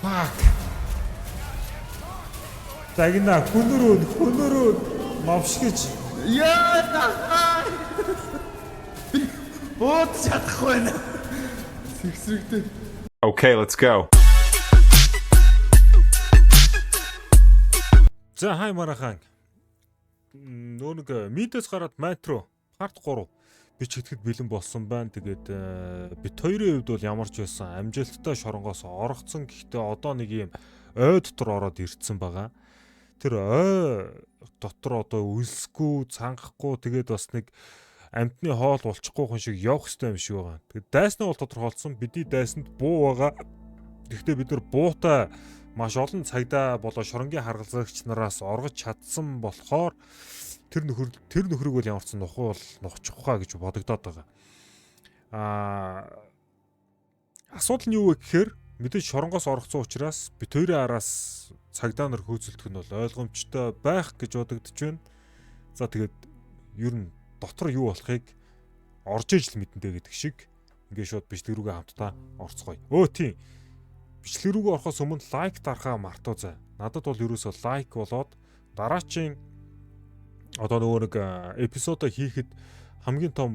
Fuck. Дагна хүнрүүд мавшгич. Яа. Бод чадахгүй нэ. Сэгсрэгтэй. Okay, let's go. За хай марахан. Нөө нэг мидэс гараад метро парт 3 бичигдэхэд бэлэн болсон байна. Тэгээд бит хоёрын хувьд бол ямар ч байсан амжилттай шоронгоос оргоцсон. Гэхдээ одоо нэг юм ой дотор ороод ирцэн байгаа. Тэр ой дотор одоо үлсгүй, цангахгүй тэгээд бас нэг амтны хоол болчихгүй хүн шиг явах хэрэгтэй юм шиг байгаа. Тэгээд дайсны бол тодорхойлсон. Бидний дайсанд буу байгаа. Гэхдээ бид нар буутай маш олон цагдаа болоо шоронгийн харгалзагч нараас оргож чадсан болохоор тэр нөхрийг бол ямар ч нухуу бол нухчих хаа гэж бодогдоод байгаа. Асуудал нь юу вэ гэхээр мэдээж шоронгоос оргоцсон учраас бит хоёрын араас цагдаа нар хөөцөлдөх нь бол ойлгомжтой байх гэж бодогдож байна. За тэгээд ер нь дотор юу болохыг орж ижил мэдэндээ гэдэг шиг ингээ шууд бичлэг рүүгээ хамтдаа орцгоё. Тийм. Бичлэг рүүгээ орохоос өмнө лайк дарахаа мартуу заа. Надад бол ерөөсөө лайк болоод дараачийн одоо нөгөө нэг эпизодоо хийхэд хамгийн том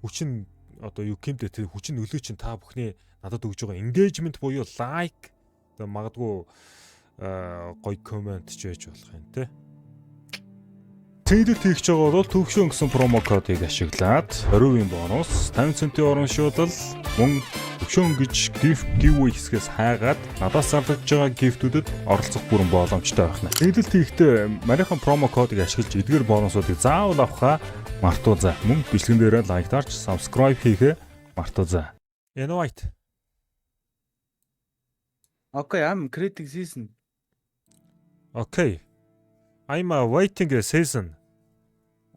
хүчин одоо юу гэмдэ тэр хүчин нөлөө чинь та бүхний надад өгж байгаа engagement буюу лайк магадгүй гоё комент ч байж болох юм те. Тэгэлт хийх байгаа бол төвшин гэсэн промо кодыг ашиглаад 20% бонус 50 центийн урамшуулал мөн төвшин гэж giveaway хэсгээс хайгаад надаас зарлагдж байгаа гифтүүдэд оролцох бүрэн боломжтой байна. Тэгэлт хийхдээ манайхан промо кодыг ашиглаж эдгээр бонусуудыг заавал авахаа мартуу за. Мөн бичлэгэн дээрээ лайк дарж subscribe хийхээ мартуу за. Invite. Okay, I'm creating season. Okay. I'm waiting a season.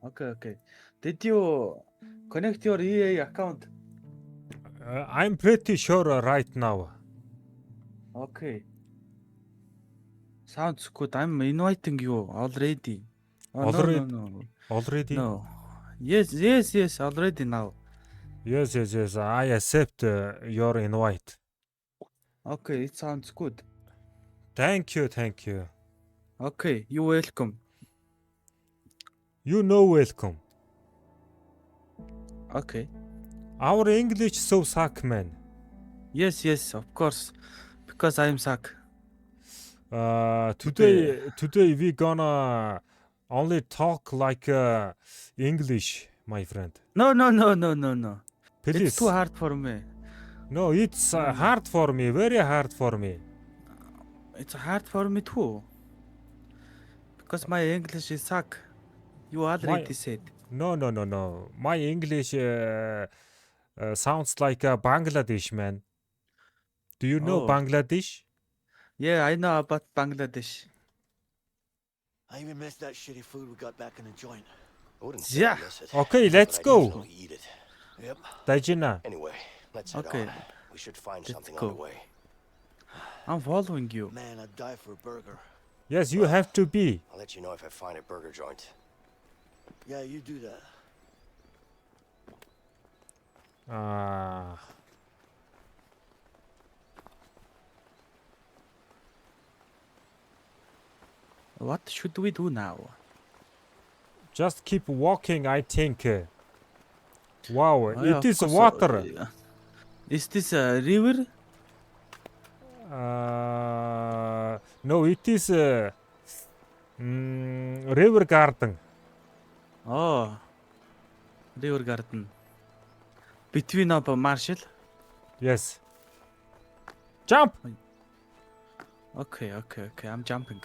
Okay. Did you connect your EA account? I'm pretty sure right now. Okay. Sounds good. I'm inviting you already. No. Already? No. Yes, already now. Yes. I accept your invite. Okay, it sounds good. Thank you. Okay, you're welcome. You know welcome. Okay. Our English so suck, man. Yes, of course. Because I'm suck. Today we gonna only talk like English, my friend. No. Please. It's too hard for me. No, it's hard for me. Very hard for me. It's hard for me too. Because my English is suck. You already said. No. My English sounds like Bangladesh, man. Do you know Bangladesh? Yeah, I know about Bangladesh. I even missed that shitty food we got back in the joint. I wouldn't say I I miss it. Okay, let's but I go. definitely eat it. Yep. Dajina. Anyway, let's head Okay. on. We should find Let's something go. on the way. I'm following you. Man, I'd die for a burger. Yes, you have to be. I'll let you know if I find a burger joint. Yeah, you do that. What should we do now? Just keep walking, I think. Wow, Oh, yeah, it of is course, water. Is this a river? No, it is river garden. Oh, river garden. Between of Marshall? Yes. Jump! Okay, I'm jumping.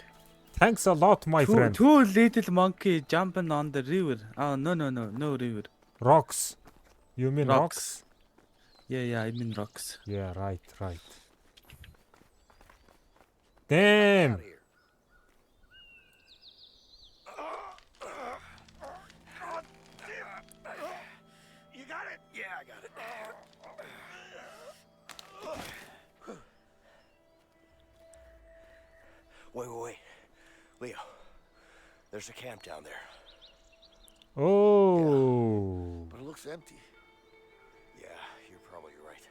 Thanks a lot, my friend. Two little monkey jumping on the river. Oh, no river. Rocks. You mean rocks? Rocks. Yeah, I mean rocks. Yeah, right. Damn! You got it? Yeah, I got it. Wait. Leo, there's a camp down there. Oh. But it looks empty. Yeah, you're probably right.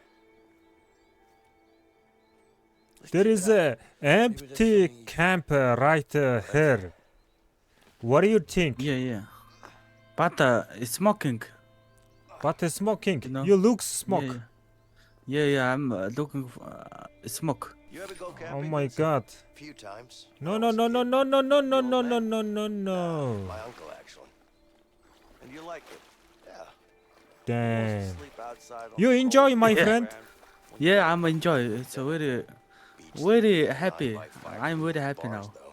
Let's There check is it out. a empty camp right here. What do you think? Yeah. But smoking. But smoking. You know. You look smoke. Yeah. I'm looking for smoke. You ever go Oh camping? my god. Few times. No, when I no, was a no, no, kid. no, no, no, no, Your no, old no, man? no, no, no. My uncle, actually. And you like it? Yeah. Damn. Wants to sleep outside on You the enjoy, cold my Yeah. friend? ground when Yeah, you I'm enjoy. It's a very Beach happy. by fire I'm very happy bars, now. though.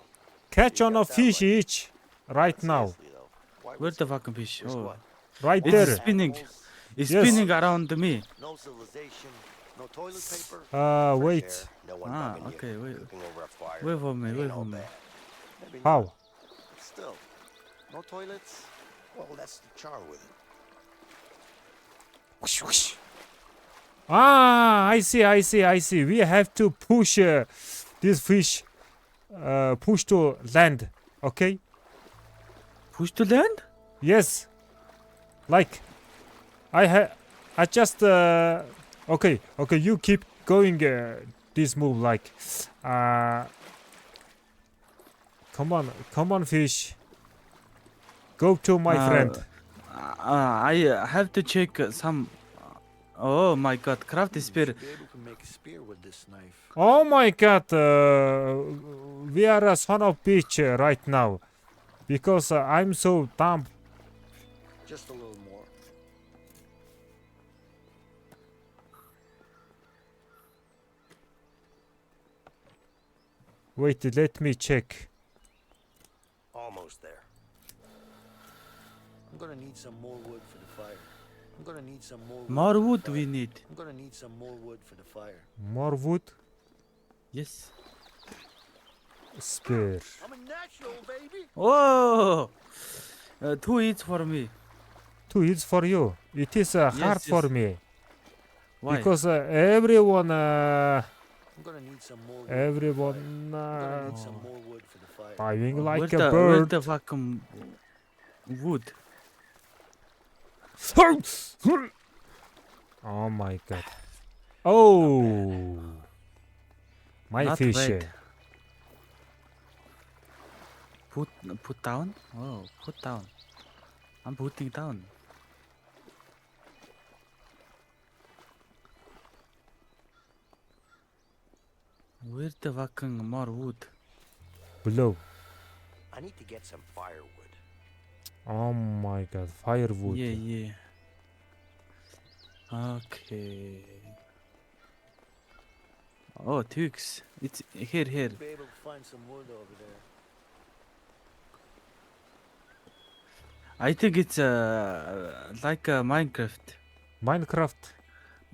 Catch You on got a that fish right. each right now. Seriously, though, why would Where the you? fucking fish? Where's Oh, what? Right It's there. spinning. Animals, It's Yes. spinning around me. no civilization, no toilet paper. Fresh Wait. air, no one Ah, bugging you, okay, wait. cooking over a fire. Wait for me. It Wait ain't for all me. bad. Maybe How? not, but still, no toilets. Well, that's the charm with it. Whoosh, whoosh. I see. We have to push this fish, push to land. Okay? Push to land? Yes. Like, I just, okay. You keep going this move like, come on, fish. Go to my friend. I have to check some. Oh my god, craft You spear. should be able to make a spear with this knife. Oh my god, we are a son of bitch right now. Because I'm so dumb. Just a little more. Wait, let me check. Almost there. I'm gonna need some more wood for the fire. I'm gonna need some more wood. More for the wood fire. we need. I'm gonna need some more wood for the fire. More wood, Yes. spear. I'm a natural, baby. Oh! 2 each for me. 2 is for you. It is hard Yes, for yes. me. Why? Because everyone, I'm gonna need some more wood. everyone I'm gonna need some more wood for the fire. diving like where's a the, bird. Where's the fucking wood? Oh my god. Oh, my Not fish. bad. Put down? Oh, put down. I'm putting down. Where's the fucking more wood? Below. I need to get some firewood. Oh my god, firewood. Yeah. Okay. Oh, twigs. It's here. Be able to find some wood over there. I think it's like Minecraft. Minecraft.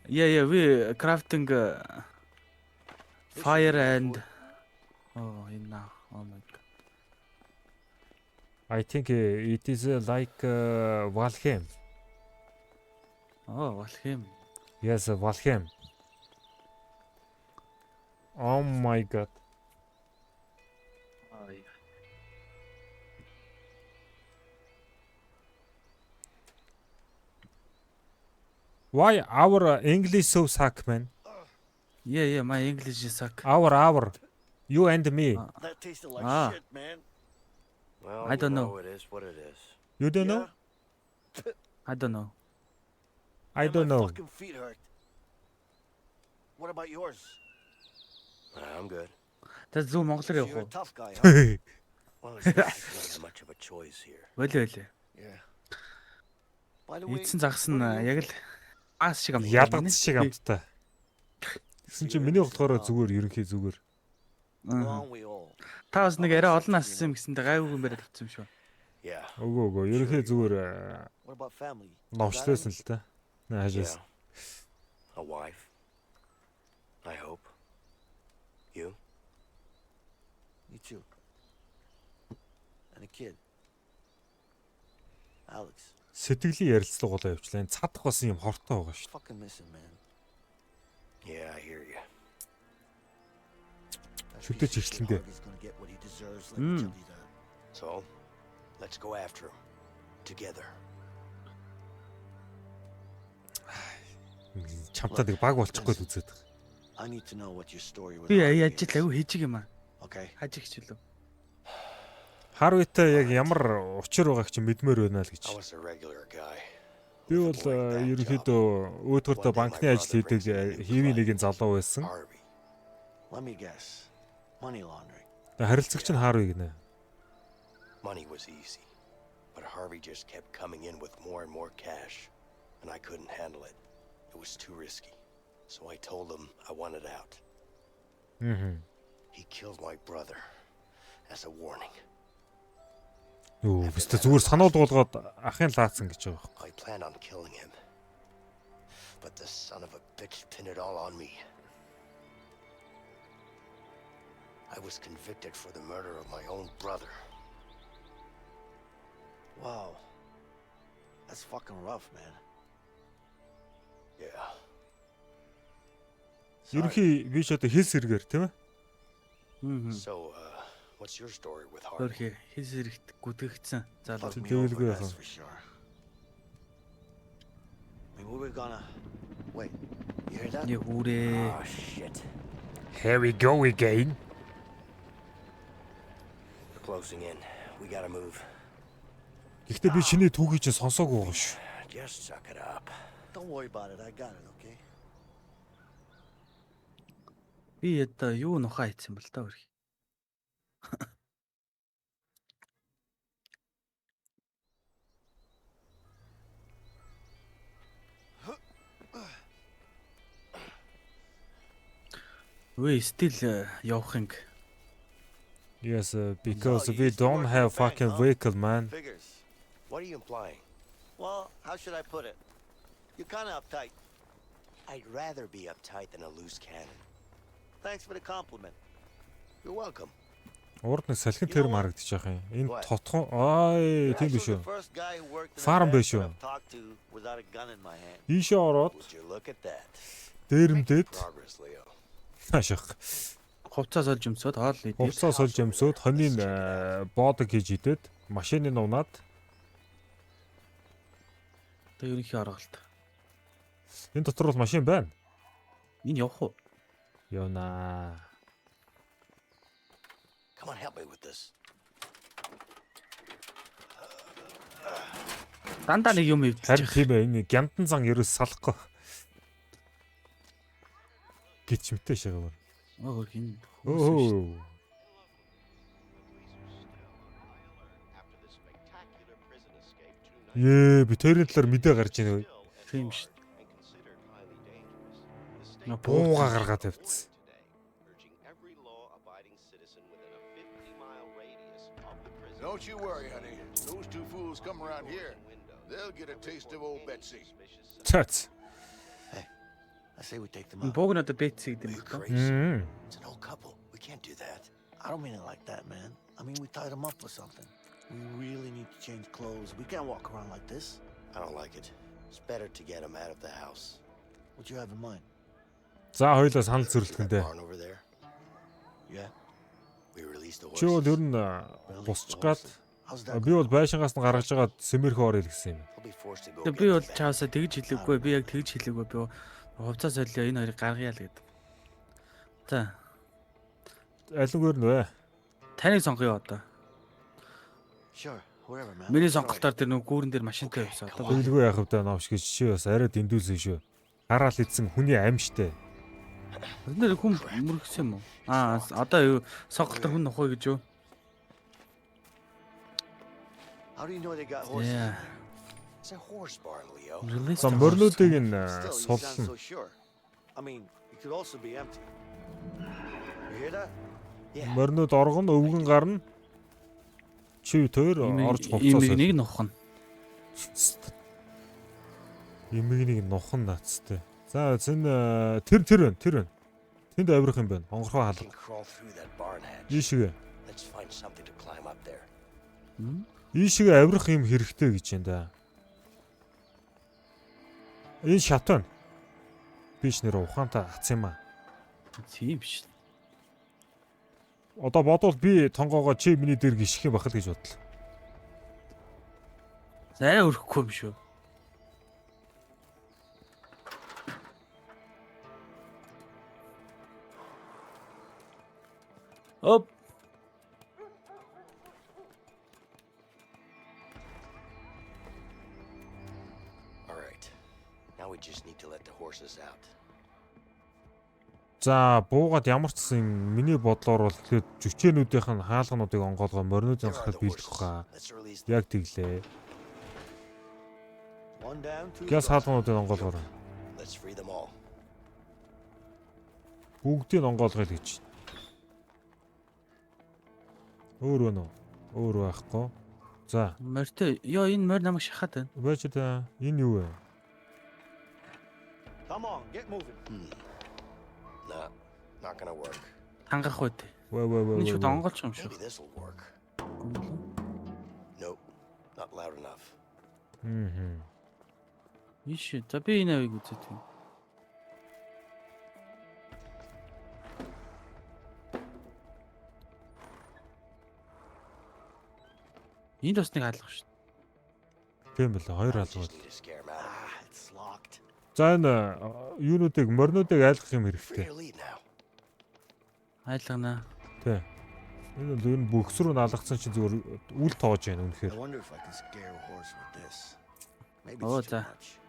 Yeah. We crafting This fire should be enough and. wood. Oh, now. Oh my god. I think it is like Valheim. Oh, what's him? Yes, Valheim. Oh my god. Oh, yeah. Why our English so suck, man? Yeah. My English is suck. Our. You and me. That tasted like Ah. shit, man. Well, I don't know. It is what it is. You don't know? I don't know. I Man, don't my know. fucking feet hurt. What about yours? I'm good. That's Zoom So монголоор you're a явах уу? tough guy, huh? Well, there's not much of a choice here. Болоо. Yeah. By the way, Эдсэн загас нь what do you- яг л аас шиг амт. Ядгац шиг амттай. Гэсэн чи миний болохоор зүгээр ерөнхий зүгээр. Long we all. Та бас нэг арай олон нассан юм гэсэндээ гайвгүй юм бариад авсан юм шүү. Yeah. Өгөө. Ерөнхий зүгээр What about family? You got новчлээсэн any? л та. Наажаас. Yeah. A wife. I hope. You? Me too. And a kid. Alex. Сэтгэлийн ярилцлага болоо явчлаа. Энэ цадах басан юм хортой байгаа шүү. Fucking miss him, man. Yeah, I hear you. That Шүтэж piece of shit ихлэндээ. Harvey's gonna get what he deserves, let me tell you that. So, let's go after him. Together. Чамтаа нэг баг болчихгүй л үзээд байгаа. I need to know what your story with Би Harvey ажил is. аягүй хийж юм аа. Okay. Хаж их ч үлээ. Харвитай яг ямар учир байгааг чи мэдмээр байна л I гэж. was a regular guy. Би бол ерөнхийдөө өөдгөртөө банкны ажил хийдэг хэвийн нэгэн залуу байсан. Harvey. Let me guess. Money laundering. Тэгээ харилцагч нь Харви гинэ. Money was easy, but Harvey just kept coming in with more and more cash, and I couldn't handle it. It was too risky. So I told him I wanted out. He killed my brother as a warning. Юу, бистэ зүгээр санаа дуулгаад ахын лаацсан гэж байгаа байхгүй. I planned on killing him, but the son of a bitch pinned it all on me. I was convicted for the murder of my own brother. Wow. That's fucking rough, man. Yeah. Ерөнхий би ч одоо хэлс хэрэгэр тийм ээ. So, what's your story with Harvey? Өөрхий хэл зэрэгт гүтгэгдсэн залуу. Fuck me Тэгэлгүй over, яхан. that's for sure. I mean, we were gonna... Wait, you hear that? Нэг хүрээ. Oh shit. Here we go again. We're closing in. We gotta move. Гэхдээ би чиний түүхийг чинь сонсоогүй байгаа шүү. Just suck it up. Don't worry about it, I got it, okay? Би одоо юу нухаа хийсэн бэл та өөрхий. We still явах юм. Yes, because So, you we used to don't work have in the bank, fucking huh? vehicle, man. Figures. What are you implying? Well, how should I put it? You're kind of uptight. I'd rather be uptight than a loose cannon. Thanks for the compliment. You're welcome. Урд нэг салхин тэрм харагдаж байгаа юм. Энэ тотхон ай You're тийм биш actually үү? the first guy who worked in a Farm bank биш that үү? I've talked to without a gun in my hand. Ийшээ ороод Would you look at that? дээрэмдээд Progress, Leo. хааших. Хувцас олж өмсөд хоол идэх. Хувцас сольж өмсөд хонийн боодог хийж идээд машиныг унаад Одоо ерөнхий орголт. энэ дотор бол машин байна. Энэ явах уу? Явнаа. Come on, help me with this. Дандаа нэг юм Харин өвдөж. тийм ээ энэ гямдан зан ерөөс салахгүй. Гिचмтэй шагаар. Өөр хин. Өө. Би тэрийн талаар мэдээ гарч ийнэ. Тийм шүү. Бууга гаргаад тавьчихсан. Don't you worry, honey. Those two fools come around here, they'll get a taste of old Betsy. Цац. I say we take them out. Бог надад бэцсийг Are you дэмжлээ. crazy? It's an old couple. We can't do that. I don't mean it like that, man. I mean, we tied them up or something. We really need to change clothes. We can't walk around like this. I don't like it. It's better to get them out of the house. What you have in mind? За хоёлаа санал That зөрөлтөндөө. barn over there. Yeah. We released the Чи бол horses. ер нь бусч гад How's that? би бол байшингаас нь гаргаж агаад Сэмэрхүү орё гэсэн юм. They'll be forced to go Тэгээ get би бол them back. чаасаа тэгж хэлээгүй. Би яг тэгж хэлээгүй. Би хувцас олё энэ хоёрыг гаргая л гэдэг. За, Алингээр нь вэ? таныг сонгоё одоо. Sure, wherever, man. Миний Sorry. сонголтоор тэр нэг гүүрэн дээр машинтай явсан. Одоо Тэглгүй яах вэ навш гэж чи бас арай дэндүүлсэн шүү. Хараал идсэн хүний амьжтай. тэр хүн мөргсөн юм уу? Одоо юу сонголтоор хүн нохой гэж юу? How do you know they got horses? Yeah. It's a horse barn, Leo. Release За the морнуудыг нь Still, you sound суллан. so sure. I mean, it could also be empty. You hear that? Yeah. Морнууд оргон өвгөн гарна. Чи тойр орж хувцас. Имийг нухна. Имигнийг нухан нацтай. За зэн тэр байна. Тэнд авирах юм байна. Хонгорхоо We хаалга. can crawl through that barn hatch. Ийшгээ. Let's find something to climb up there. Ийшгээ авирах юм хэрэгтэй гэж байна да. Энэ шат байна. Биш нэр ухаантай хац юм аа. Тийм биш. Одоо бодвол би тонгоогоо чи миний дээр гიშгэх юм бахал гэж бодлоо. Зарай өрөхгүй юм шүү. Оп. All right. Now we just need to let the horses out. За буугаад ямар ч гэсэн миний бодлоор бол тэгэхээр жүчээнүүдийнх нь хаалгануудыг онгоолгоо моринуудын There are гарахад the биелэх horses. хаа. Let's release them. Яг тэглээ. One down, two Гяс gone. хаалгануудыг онгоолгоо. Let's free them all. Бүгдийг онгоолгоё л гэж. Өөр өнөө. Өөр байхгүй. За, Морьтой. Ёо энэ морь намайг шахаад байна. байж та энэ юу вэ? Come on, get moving. Nah, not gonna work. Хангах үед. Вэ. Энэ шууд онгоолч юм шүү. Maybe this'll work. Nope, not loud enough. Мм. Иш. За би энэ авиг үзээд байна. Энд бас нэг хаалга шүү. Тийм байлаа. Хоёр I алга just бол. need to scare 'em out. Ah, it's locked. За энэ юунуудыг моринуудыг айлгах юм Free хэрэгтэй. your lead now. Айлгана. Тий. Энэ бол энэ бөхс рүү налгацсан чинь зүгээр үл тоож байна I үнэхээр. wonder if I can scare a horse with this. Maybe Oh, it's too да. much.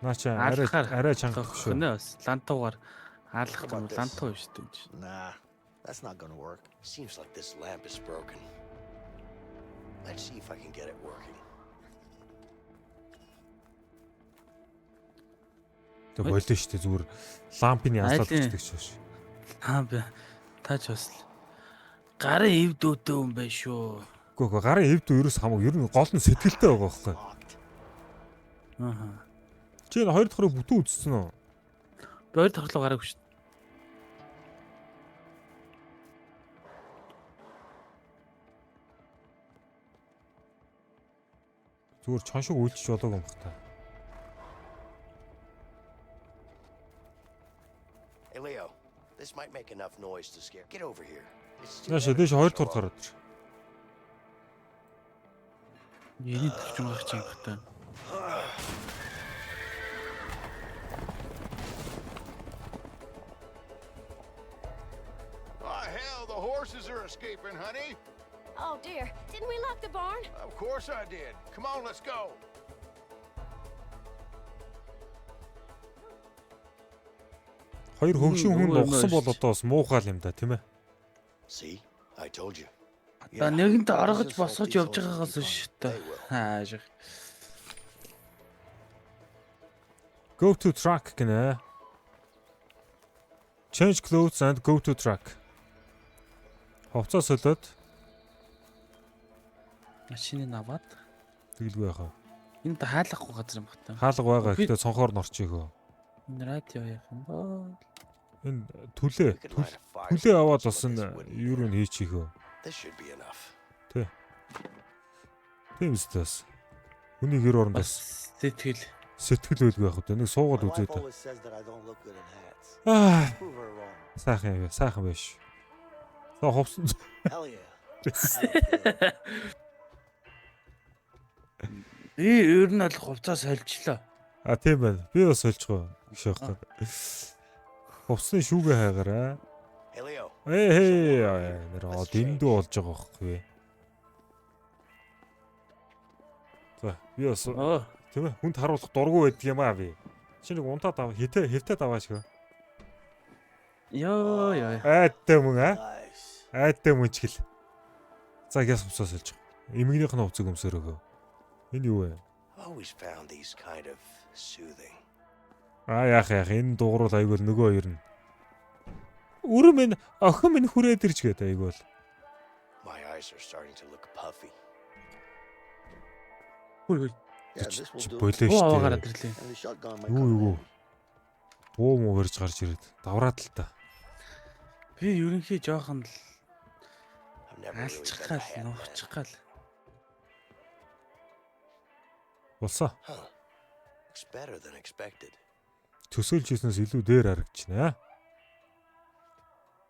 Наача Алхахаар арай чангах шүү. хөнөө бас лантуугаар хаалгах юм лантуу шүү дээ. Nah, that's not gonna work. Seems like this lamp is broken. Let's see if I can get it working. Тэг болоо шүү дээ зүгээр лампын язлаад Айлын. өгчдөг шүү. Би тааж бас гарын эвдөөдөө юм байна шүү. Гэхдээ гарын хэвд ерөөс хамаагүй ер нь гол нь сэтгэлтэй байгаа байхгүй. Locked. Аа. Чи энэ хоёр дахь руу бүтэн үзсэн үү? Би хоёр дахь руу гараагүй шүү. Зүгээр чон шиг үйлчж болоогүй юм бах та. Hey Leo, this might make enough noise to scare. Get over here. It's too Нааш heavy дэш to хоёр show дахь off. гараад ир. Эний төвчөн гарч байгаа юм байна. Oh, hell, the horses are escaping, honey. Oh dear, didn't we lock the barn? Of course I did. Come on, let's go. Хоёр хөгшин хүн Өө, угсан бол өөш. одоо бас муухай юм да тийм ээ. See, I told you. Та нэгэнд оргож босгож явж байгаагаас шүү дээ. They will. Хаашиг. Go to truck гинэ. Change clothes and go to truck. Хувцас солиод Машиныг аваад тэгэлгүй яхаа. энд хаалгахгүй газар юм байна. Хаалга байгаа Би- гэхдээ цонхоор норчихөө. Энэ радио яах юм бол Энэ түлээ We could light a fire. түлээ аваад бас so энэ this wouldn't юу matter. нь хийчихөө. This should be enough. Тийм үстэс. Хүний гэр оронд бас бас сэтгэл. сэтгэл байлгүй байх үү. Нэг суугаад My үзээ wife та. always says that I don't look good in hats. Аа, Prove her wrong. сайхан биш. За хувцсан. Hell yeah. I look good. Ер нь бол хувцас сольжлоо. А тийм байна. Би бас сольжгоо. Биш байхгүй. Хувцсны шүүгээ хайгаараа. Hey Leo, Нэр дэндүү болж байгаа байхгүй. За, би бас Оо, тийм ээ хүнд харуулах дургу байдаг юм аа би. Чи нэг унтаад аваа хитэд аваач гоо. ёо. Айтай мөн аа. Nice. Айтай мөн ч гэл. За гяс хувцас сольж. Эмгнийх нь хувцаг өмсөрөөгөө. Энэ юу вэ? I've always found these kind of soothing. Яах энэ дуурал айгуул нөгөө хоёр нь. Өрөө минь охин минь хүрээд ирж гээд айгуул. My eyes are starting to look puffy. Хөөе. Yeah, this will do. Болоо Оо аваа штэ. гараад ирлээ. And the shotgun might Юу come юу. in. Буу муу гэрж гарч ирээд. Давраад л та. Би ерөнхий жоохон л I've never really алчих been a гал, hand нуучих man. гал. Болсон. Huh. Looks better than expected. Төсөөлж хийснээс илүү дээр харагдчихна.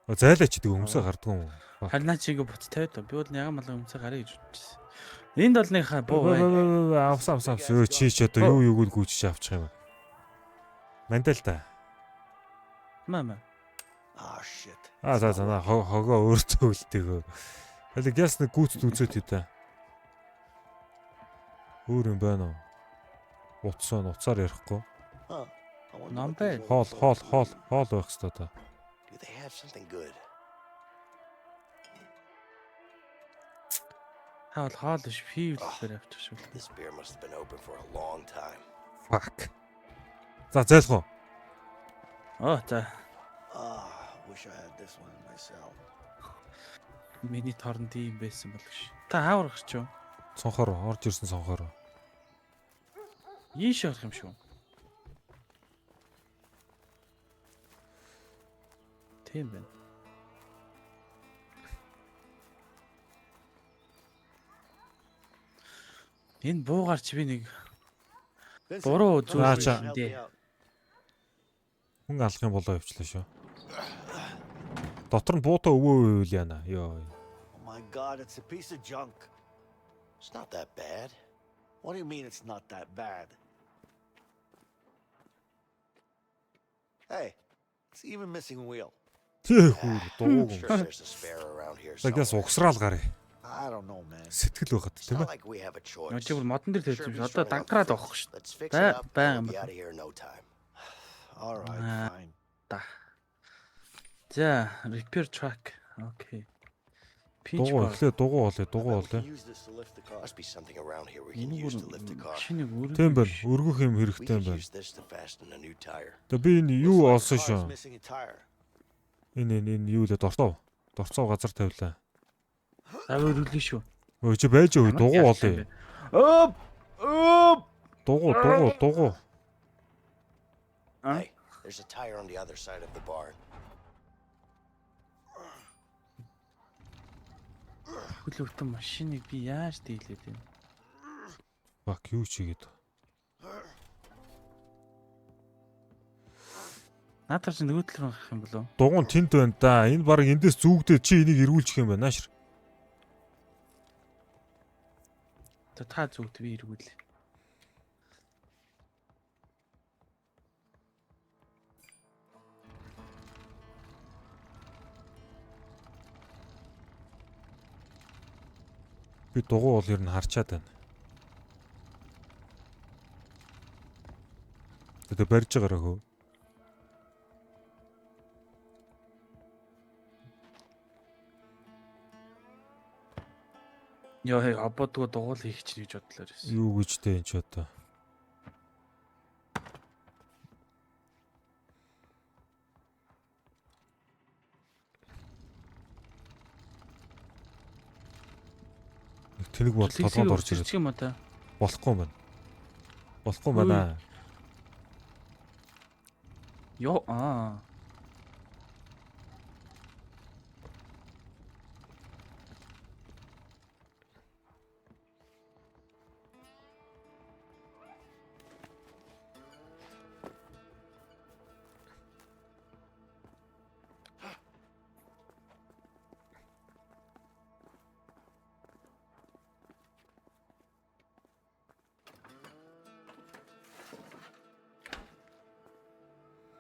Зайлаач гэдэг өмсөө гардгүй юм. Харин наа чигээ бут тавиад би бол яга малгай өмсө гарыг гэж бодчихсон. Энд бол нэг буу бай. Авсан. Өө чи ч одоо юу юуг гүйчиж авчих юм. Мандал та. Мама. Ah, shit. За хогоо өөртөө үлдээгөө. Хали гяс нэг гүйцэд үзээд хэвээр. Өөр юм байна уу? Уцаар ярихгүй. Huh. I wonder Not what these bad. old folks Хоол do. байх хэрэгтэй та. Do they have something good? Хаал биш фивлээр авчихвал. This beer must have been open for a long time. Fuck. За зайлах уу? За Wish I had this one myself. миний торнд ийм байсан бол гэж. Та хаавар гарч юу? Цонхоор орж ирсэн цонхоор. Ийш явах юм шүү. Тийм байна. Энэ буугаар чи би нэг Vincent, буруу come зүйл Ah, here cha. and help me дээ. out. Хүн алах юм болоо явчлаа шүү. Дотор нь буутаа өвөө үйл яана. Йоо. Oh my God, it's a piece of junk. It's not that bad. What do you mean it's not that bad? Hey, it's even missing a wheel. Хүү I'm дууг. sure there's a spare around here Загас somewhere. угсраал гарыг. I don't know, man. Сэтгэл байхад It's тийм not ээ. like we have a choice. Чи бүр модон дээр тавьсан юм шиг. Одоо Sure, he's даграад running out авах of шүү. Let's fix Бай- it up. бай- We'll be out of here in no time. All right, Ah. fine. Та. За, repair track. Окей. Pinch Дугуй bar. эхлээ дугуй болоо I bet we болоо. can use this to lift the car. Must be something around here we can Энэ use бүр to lift the car. машиныг өргөх. Тийм байна. Өргөх юм We хэрэгтэй could юм байна. use this to fasten a new tire. Тэгээ би энэ Looks юу like олсон the car is шүү. missing a tire. Энэ юу лээ дорцоо. Дорцоо газар тавилаа. За өргөлөө шүү. Өө чи байж өө дугуй болоо. Оп. Дугуй. А? Hey, there's a tire on the other side of the barn. Хүлээвтэн машиныг би яаж дийлээд байна? Бак юу чигээд. Наадах чи нөгөө талаар гарах юм болов? Дугуун тэнд байна да. Энэ баг эндээс зүгдээ чи энийг эргүүлчих юм байна нааш. Та зүгт би эргүүл. Би дугуй бол ер нь харчаад байна. Тэгээ барьж байгаараа хөө. Яа, абодгоо дугуйл хийх чинь гэж бодлоо байсан. Юу гэж дээ энэ ч одоо. Тэнэг бод толгойд орж ирээд юм одоо. болохгүй юм байна. Болохгүй юм байна. Йоо аа.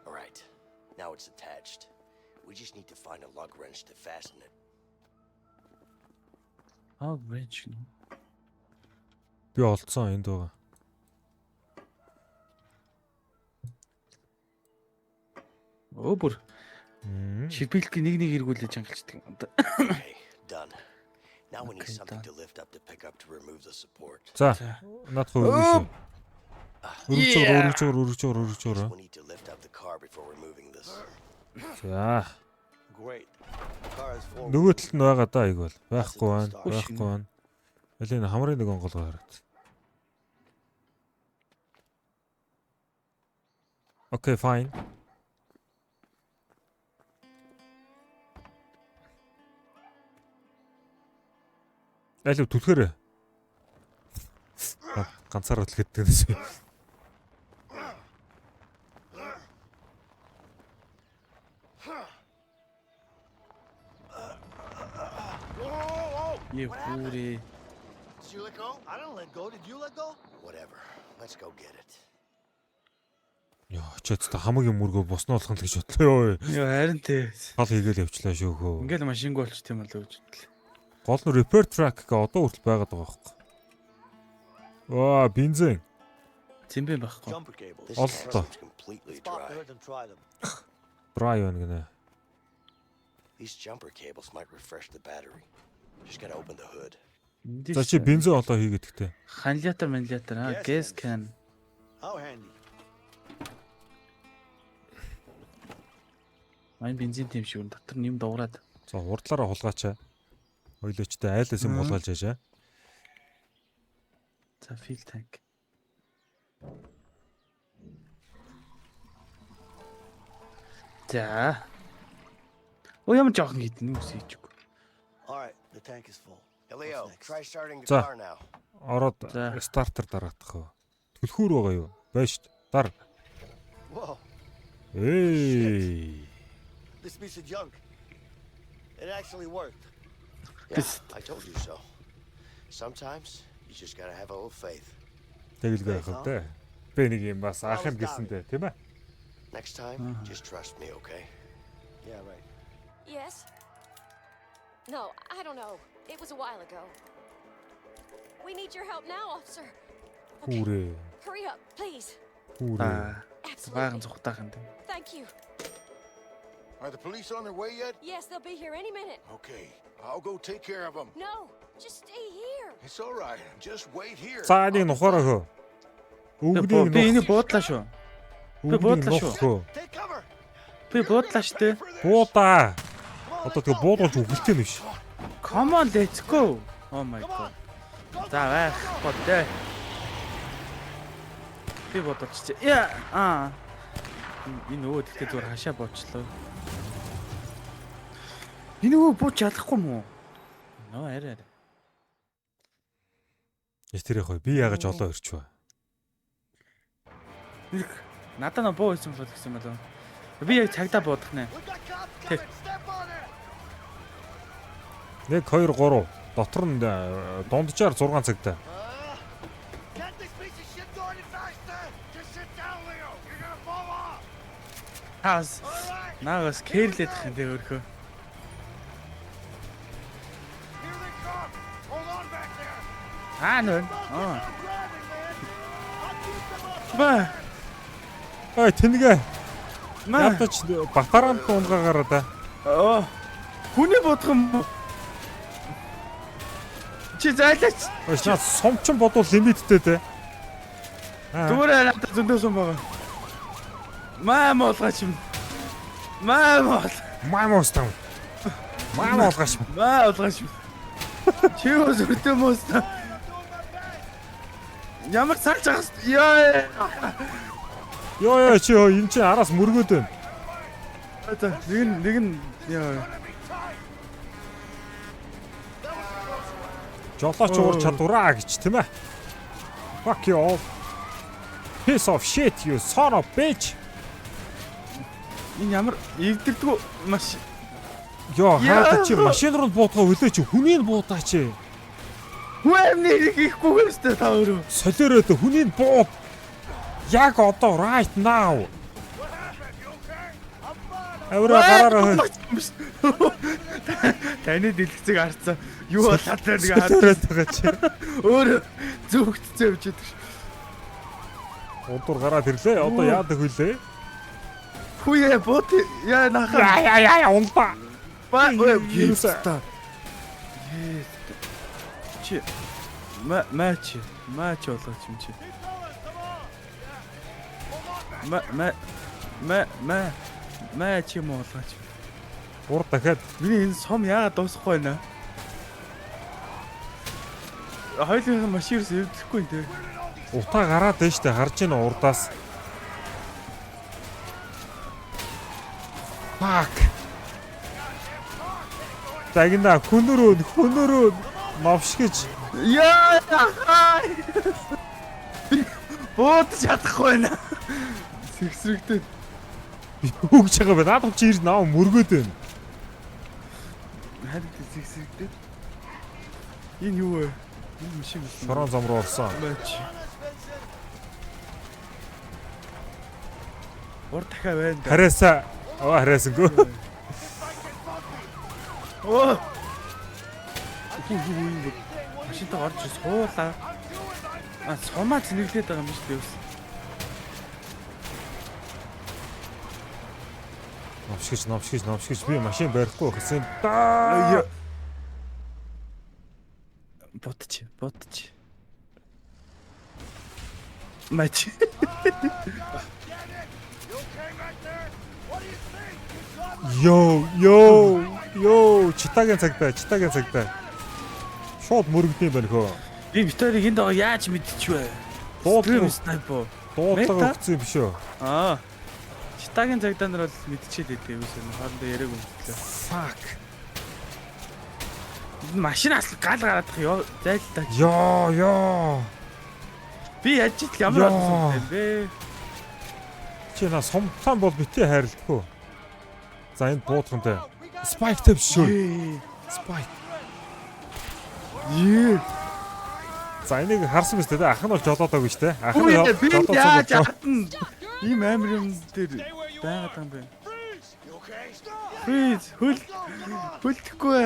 All right, now it's attached. We just need to find a lug wrench to fasten it. Аа, wrench. Би олцсон энд байгаа. Өө бүр шилбэлтг нэг эргүүлж ангалцдаг юм да. Okay, done. Now we need Okay, something done. to lift up to pick up to remove the support. За, наадах уу. Өргөж. Guess we need to lift up the car before removing this. За. Great. The car is full. Нөгөө талд нь байгаа да ийг бол. Байхгүй байна. Элийн хамрын нэг онгол гараад. Okay, fine. Алив түлхээрээ. Ганцаараа түлхээдэг гэсэн. Е хүрээ. Did you let go? I didn't let go. Did you let go? Whatever. Let's go get it. Яа, явчихад та хамгийн мөргөө босноо болгоно л гэж бодлоо. Йоо харин тий. Гал хийгээл явчлаа шүү хөө. Ингээл машинг болчих тийм болоо гэж бодлоо. Гол нь repair track гэ одоо хүртэл байгаад байгаа байхгүй. Ваа, бензин. Зэмбэн байхгүй. Jumper cables. This All system's the- completely Spot dry. the hood and try them. Dry байна гинэ. These jumper cables might refresh the battery. Just gotta open the hood. За чи бензин олоо хийгээд ихтэй. Ханлиатор манлиатор аа gas can. How handy. Мань бензин тийм шиг дотор нэм дуурайд. За урдлаараа хулгаачаа. Ойлоочтой айлаас юм хулгайлж яажаа. За fuel tank. За. Оо ямар жоохон хийдэн үс хийчихгүй. All right, the tank is full. Elio, What's next? try starting the So- car now. Ороод За. стартер дараадах уу. Түлхүүр байгаа юу? Байж дар. Whoa, Эй. this piece of junk. It actually worked. Yeah, I told you so. Sometimes you just gotta have a little faith. Тэгэлгүй байх вэ? Би нэг юм бас ах юм гэсэн дээ, тийм ээ? Next time, just trust me, okay? Yeah, right. Yes? No, I don't know. It was a while ago. We need your help now, officer. Okay, Хүүрээ. hurry up, please. Хүүрээ. Аа. Баган Absolutely. зүхтаахан тийм. Thank you. Are the police on their way yet? Yes, they'll be here any minute. Okay, I'll go take care of them. No, just stay here. It's all right. Just wait here. За нэг нухаараа хөө. Үгнийг Би энийг нух. буудлаа шүү. би Үгнийг буудлаа шүү. нух хөө. Take cover. Би буудлаа штэ. Буудаа. Одоо тэгээ буудуулж үгэлтэй нь биш. Come on, let's go. Oh my god. За байх бодё. Би бодож чи. Яа. Аа. Энэ өө тэгтээ зүгээр хашаа буучлаа. Энэ өө бууч чадахгүй мó? Нөө арай. Ястэр яах вэ? Би яагаж олоо ирчвэ. Надаа нөө буу байсан болов гэсэн юм болов. Би яг цагдаа буудах нэ. We got cops Hey. coming. Step on it. 1 2 3 дотор нь дунджаар 6 цагтай. Get this piece of shit going faster. Just sit down, Leo. You're gonna fall off. Хаас. All right. Наагаас кэрлээд их юм дээ өөрхөө. Here they come. Hold on back there. Аа нөө. Аа. I'm grabbing, man. I'll keep them up. Ба. Ой тэнэгэ. Маа. Ядаж батараанд унгаагаараа да. Оо. Хүний бодох юм. Чи зайлаач. Ой наа сумчин бодвол лимиттэй те. Зүгээр надад зөндөө сум байгаа. Маа молгаач юм. Маа мол. Маймостам. Маймолгаш. Маа молгаач юм. Чи юу зүртэй мөс. Ямар цааш чагс. Яа. Йоо чи энэ чи араас мөргөөд байна. За нэг нь яа. Жолооч уурч чадвараа гэж тийм ээ. Fuck you all. Piece of shit you son of bitch. Энэ ямар игдэрдгүү маш. Йоо Яа. хаач чи машин руу буутгаа хөлөө чи хүнийг буудаа чи. Хүн нэрийг ихгүй гэстэй та өөрөө. Солиороод хүнийг бууд. Яг одоо right now. Авра гараараа. Таны дэлгэцийг харцаа. Юу болоод нэг харц. Солиороод байгаа чи. Өөр зүгтцээ явж идэг. Удуур гараад ирлээ. Одоо яадаг вүлээ? Хүүе бот яа нахаа. Яа унтаа. Ба Юуса. Yes. Чи матч болооч юм чи. Матч юм болооч. Ур дахиад Миний энэ сум яагаад дуусахгүй байна? Хоёулынх нь машинс өвдөхгүй юм те. утаа гараад байна штэ харж байна урдаас. Fuck. Тагна хүнөрөө новшгиж. Яа! Бод чадахгүй байна. Сэгсрэгтэй. Үгж байгаа байна. Наад чи ирж наа мөргөөд байна. Харин сэгсрэгтэй. Энэ юу вэ? Энэ машин биш. Шорон зам руу орсон. Матч. Ур дахиад байна. Хараасаа. Хараасангүй. Оо. Машинтаа орж суулаа. Сумаа зэнэглээд байгаа юм биш үү? Новшгич би машин барихгүй гэсэн да. Ботч. Мач. Йоо, читагийн цагтаа. Шууд мөрөгдөм байна хөө. Би Виторийг энд байгаа яаж мэдчихвэ? Дуудлага снайпер. дуудлага өгсөн юм биш үү? Читагийн цагдаа нар бол мэдчихээд байдгийг юм шиг хоорондоо яриаг өмсөлөө. Fuck. Машинаас гал гараад ёо зайлтаа. Йоо. Би яаж ч ямар болсон юм бэ? Чи на сумтан бол битээ хайрлахгүй. За энд буудхантай. Spike тавь шүү. Spike. За энийг харсан биз дээ. Ах нь бол жолоодоогүй шүү дээ. Ах нь яаж хатна? Ийм амир юм дээр байгаад юм бэ? Freeze, хөлдөхгүй.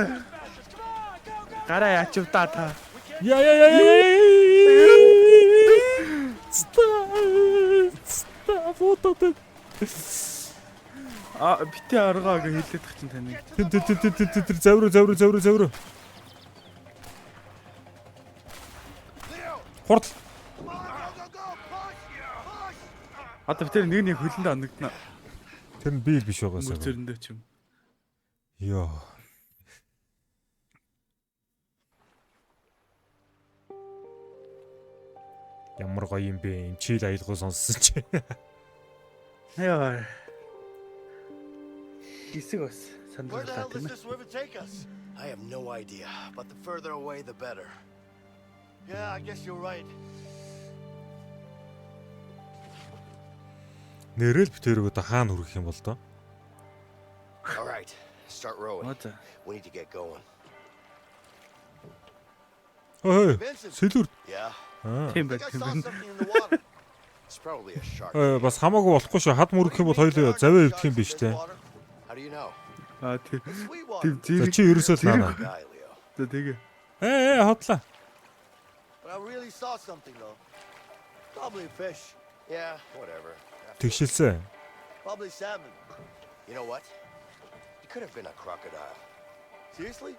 Гараа ячвдаа та. Яа. Фотод. Битээ аргаа гэж хэлээд тах чинь тань. Тэр завруу. Хурд. Одоо битээ нэг хөлөндөө андагдана. Тэр нь би биш байгаасаа. Мөрцөндөө ч юм. Йоо. Ямар гоё юм бэ? Чийл аялгуу сонссон чи. Яа. Гисэг бас Where the hell сандралаа тийм does ээ. this river take us? I have no idea, but the further away, the better. Yeah, I guess you're right. Нэрэл битэрэг одоо хаана хүрэх юм бол доо? All right, start rowing. За. We need to get going. Ой, Vincent, сэлүр. Yeah, Тийм I байх think I saw юм. something in the water. it's probably a shark. Бас хамаагүй болохгүй шүү. Хад мөрөх юм бол хоёулаа завээ өвдөх юм биш те. How do you know? Тийм. Sweet water. Тийм За зэрэг. чи ерөөсөө л наана. Guy, Leo. За тэгээ. Хотлаа. But I really saw something though. Probably a fish. Yeah, whatever. Тэгшилсэн. Probably salmon. You know what? It could have been a crocodile. Seriously?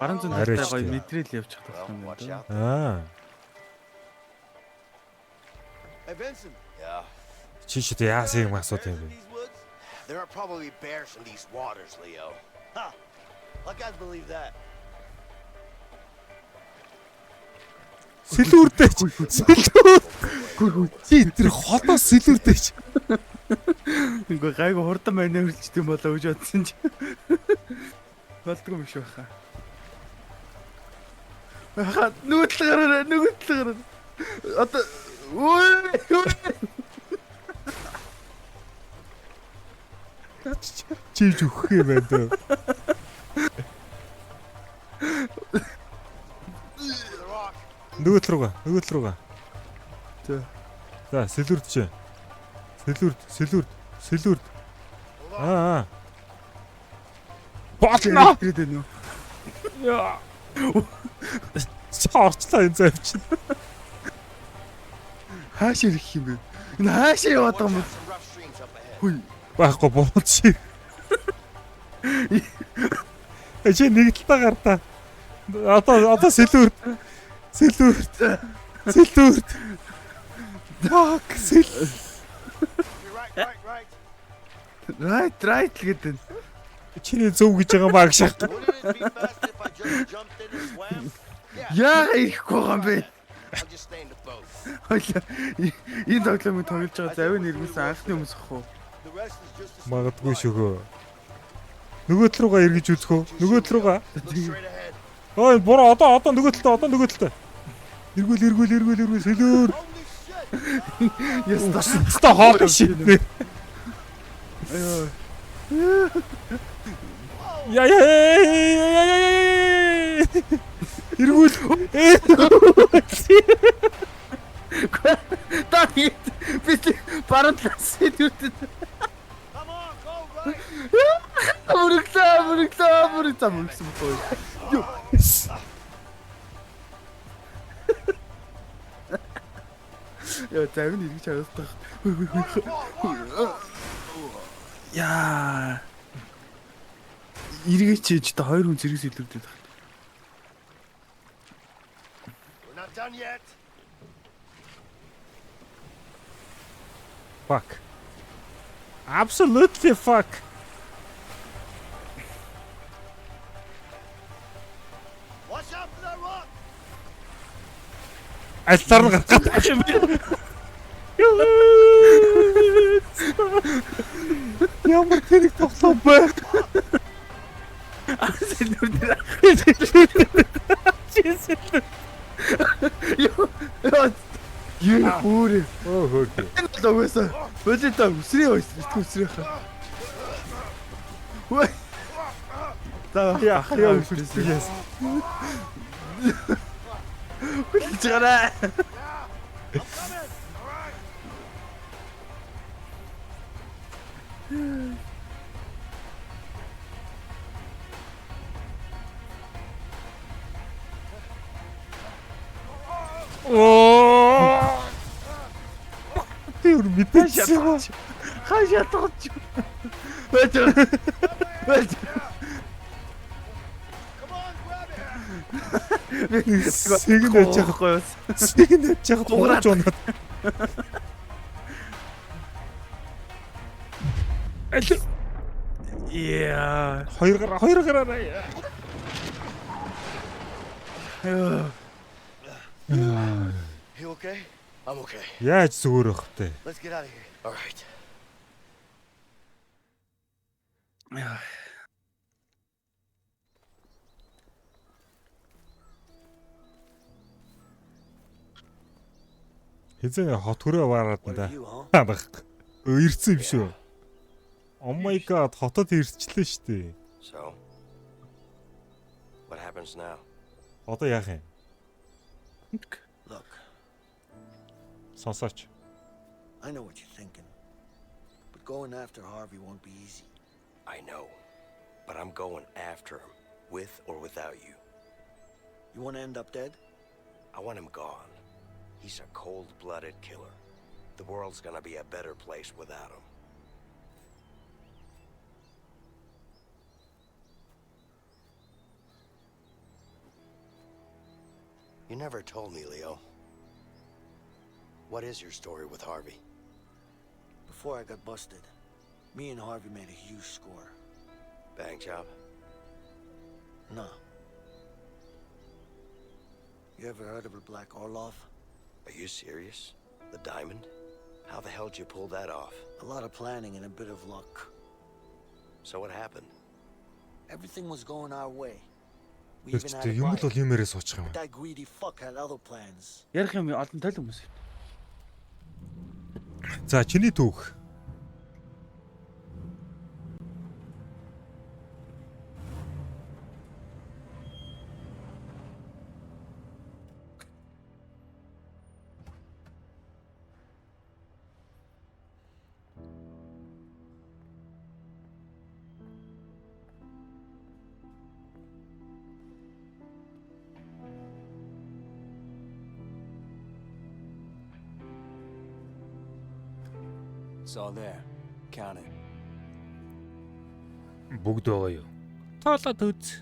Баруун зүүн Арай талтай ч гоё тийм. мэдрэл явчих тах Well, юм watch байна. out. Hey Vincent. Yeah, Чи ч яасан юм асууд юм bears in бэ? these woods? there are probably bears in these waters, Leo. Ha! I can't believe that. Сэлүүртэй. Чи тэр хотоос сэлүүртэй. Ингээ гайгүй хурдан байна хөлчт юм болоо гэж бодсон чи. Болдгоо юм шиг байхаа. Нүгэл гараа. Одоо Чи ч өгөх юм байна дөө. The rock. Нөгөөд рүүгээ. За. За, сэлүүрд чи. Сэлүүрд. Болно. ирээд байна уу? Яа. Чаарчлаа энэ зав чи. Хааш ирэх юм бэ? Энэ хаашаа яваад байгаа юм бэ? Some rough streams up ahead. Хүй. Байхгүй болоод чи. Чи нэг талаа гартаа. Одоо сэлүүрд. Fuck, You're Right гэдэг. чиний зөв гэж байгаа баг шах. Wouldn't it be faster if I just jumped in and swam? Яа ирэхгүй байгаа юм бэ? I'll just stay in the boat. Хойлоо. Энэ тоглоомыг тоглож байгаа завын нэрмсэн анхны хүмүүс ах уу? The rest is just a Магадгүй шүүгөө. Нөгөөд рүүгээ эргэж үзэх үү? Нөгөөд рүүгээ. Look straight ahead. Ой, буруу одоо нөгөөд талтай. Эргүүл сэлүүр. Holy shit! Яста хоол шиг. Айоо. Яа. Эргүүл. Та бид баруун талаас идвэрт Come on, go, right? Мөрөгсөн бохоо. Яа, завин ирэх чагаастай. Яа. Иргэч ээж та хоёр хүн зэрэгс илэрдээд байна. We're not done yet. Fuck. Absolutely fuck. Watch out for that rock. Альтаар нь гарах юм бэ? Ямар тэрэг тоглоом бэ? Юу хөөрэ. Оо хөөрхий. Энэ л угаасаа болоо та үсрээ итгэ үсрээ хаа. Хөөе. Яа үсрээ. Чараа. Оо. Тэр мэдээч. Хашаа тооч. Бэтэ. Бэтэ. Come on, grab it. Сэгнэж байгаа. Сэгнэж байгаа. Гураж унаад. Яа. Хоёр гараараа. You okay? I'm okay. Яаж зүгээр байх вэ? Let's get out of here. All right. Хизээ хот хүрээ вараад What да. are you, huh? Ханах. Ирсэн юм шүү. Oh my god, хотод ирчлээ шүү дээ. So, what happens now? Одоо яах юм? Look, Сонсооч. I know what you're thinking. But going after Harvey won't be easy. I know, but I'm going after him, with or without you. You want to end up dead? I want him gone. He's a cold-blooded killer. The world's gonna be a better place without him. You never told me, Leo. What is your story with Harvey? Before I got busted, me and Harvey made a huge score. Bank job? No. You ever heard of a Black Orlov? Are you serious? The diamond? How the hell did you pull that off? A lot of planning and a bit of luck. So what happened? Everything was going our way. We even had Тэрчтэй a юм л бол buyer. юмэрээ суучих юм. But that greedy fuck had other plans. Ярих юм олон тойл хүмүүс. За чиний түүх. It's all there. Count it. Бүгд байгаа юу? Тоолоод үз.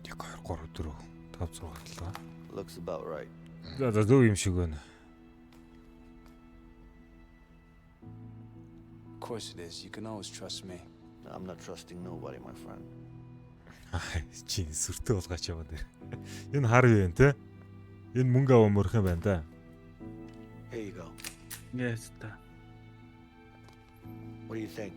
1 2 3 4 5 6 7. Looks about right. За зөв юм шиг байна. Of course it is. You can always trust me. I'm not trusting nobody, my friend. Чи сүртэй болгаач яваа дээр. Энэ хар юу вэ те? Энэ мөнгө аваа мөрх юм байна да. Here you go. Yes та. What do you think?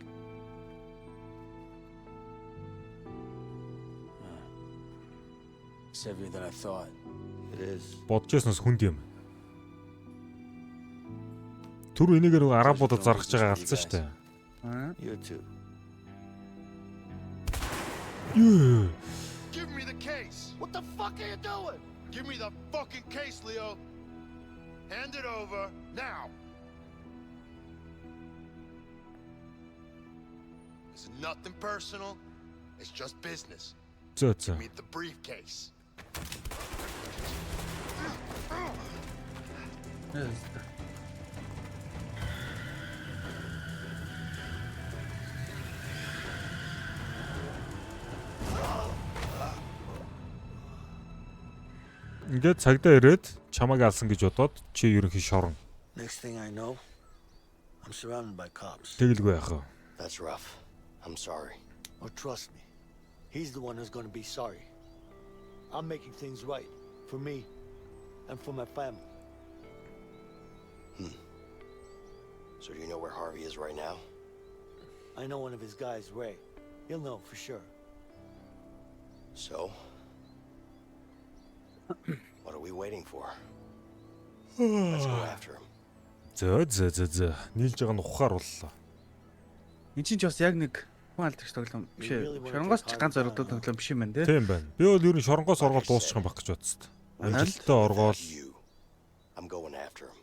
It's heavier than I thought. It is. Бодчихсноос хүнд юм. Түр энийгээр нөгөө арабуудад заргаж байгаа алдсан шүү дээ. You too. Юу? Give me the case. What the fuck are you doing? Give me the fucking case, Leo. Hand it over now. It's nothing personal. It's just business. Зөө зөө. Meet the briefcase. Ингээд цагдаа ирээд чамайг алсан гэж бодоод чи ерөнхий шорон. Next thing I know, I'm surrounded by cops. Тэгэлгүй яах вэ? That's rough. I'm sorry. Oh, trust me. He's the one who's going to be sorry. I'm making things right for me and for my family. So do you know where Harvey is right now? I know one of his guys, Ray. He'll know for sure. So? What are we waiting for? Hmm. Let's go after him. Зөө. Нийлж байгаа нь ухаар боллоо. Энд чинь ч бас яг нэг хүн алдрагч тоглоом биш ээ. Шоронгоос ч ганц зоригтой тоглоом биш юм байна те. Тийм байна. Би бол ер нь шоронгоос оргоод дуусчих юм баг гэж бодсон. Амжилттай оргоол. You. I'm going after him.